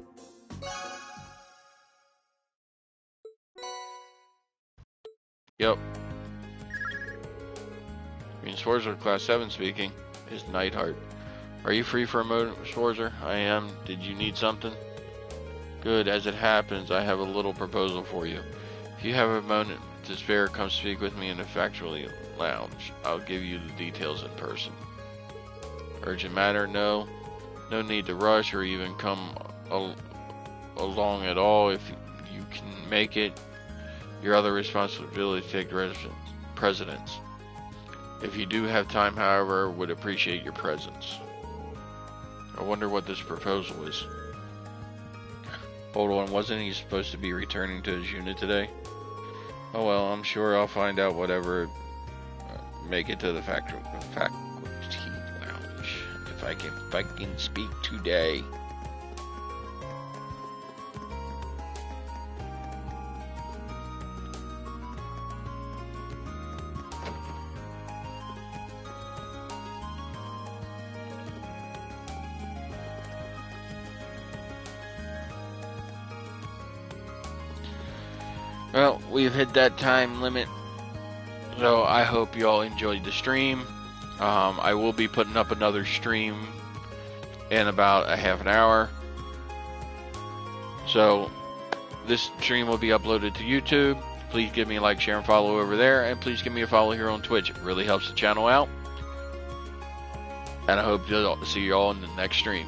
Yep. Green Schwarzer, Class 7 speaking, is Neidhart. Are you free for a moment, Schwarzer? I am. Did you need something? Good. As it happens, I have a little proposal for you. If you have a moment to spare, come speak with me in the Factory Lounge. I'll give you the details in person. Urgent matter? No. No need to rush or even come along at all. If you can make it, your other responsibility to take precedence. If you do have time, however, would appreciate your presence. I wonder what this proposal is. Hold on, wasn't he supposed to be returning to his unit today? Oh well, I'm sure I'll find out whatever. Make it to the Faculty Lounge. If I can speak today. Well, we've hit that time limit, so I hope you all enjoyed the stream. I will be putting up another stream in about a half an hour. So, this stream will be uploaded to YouTube. Please give me a like, share, and follow over there, and please give me a follow here on Twitch. It really helps the channel out. And I hope to see you all in the next stream.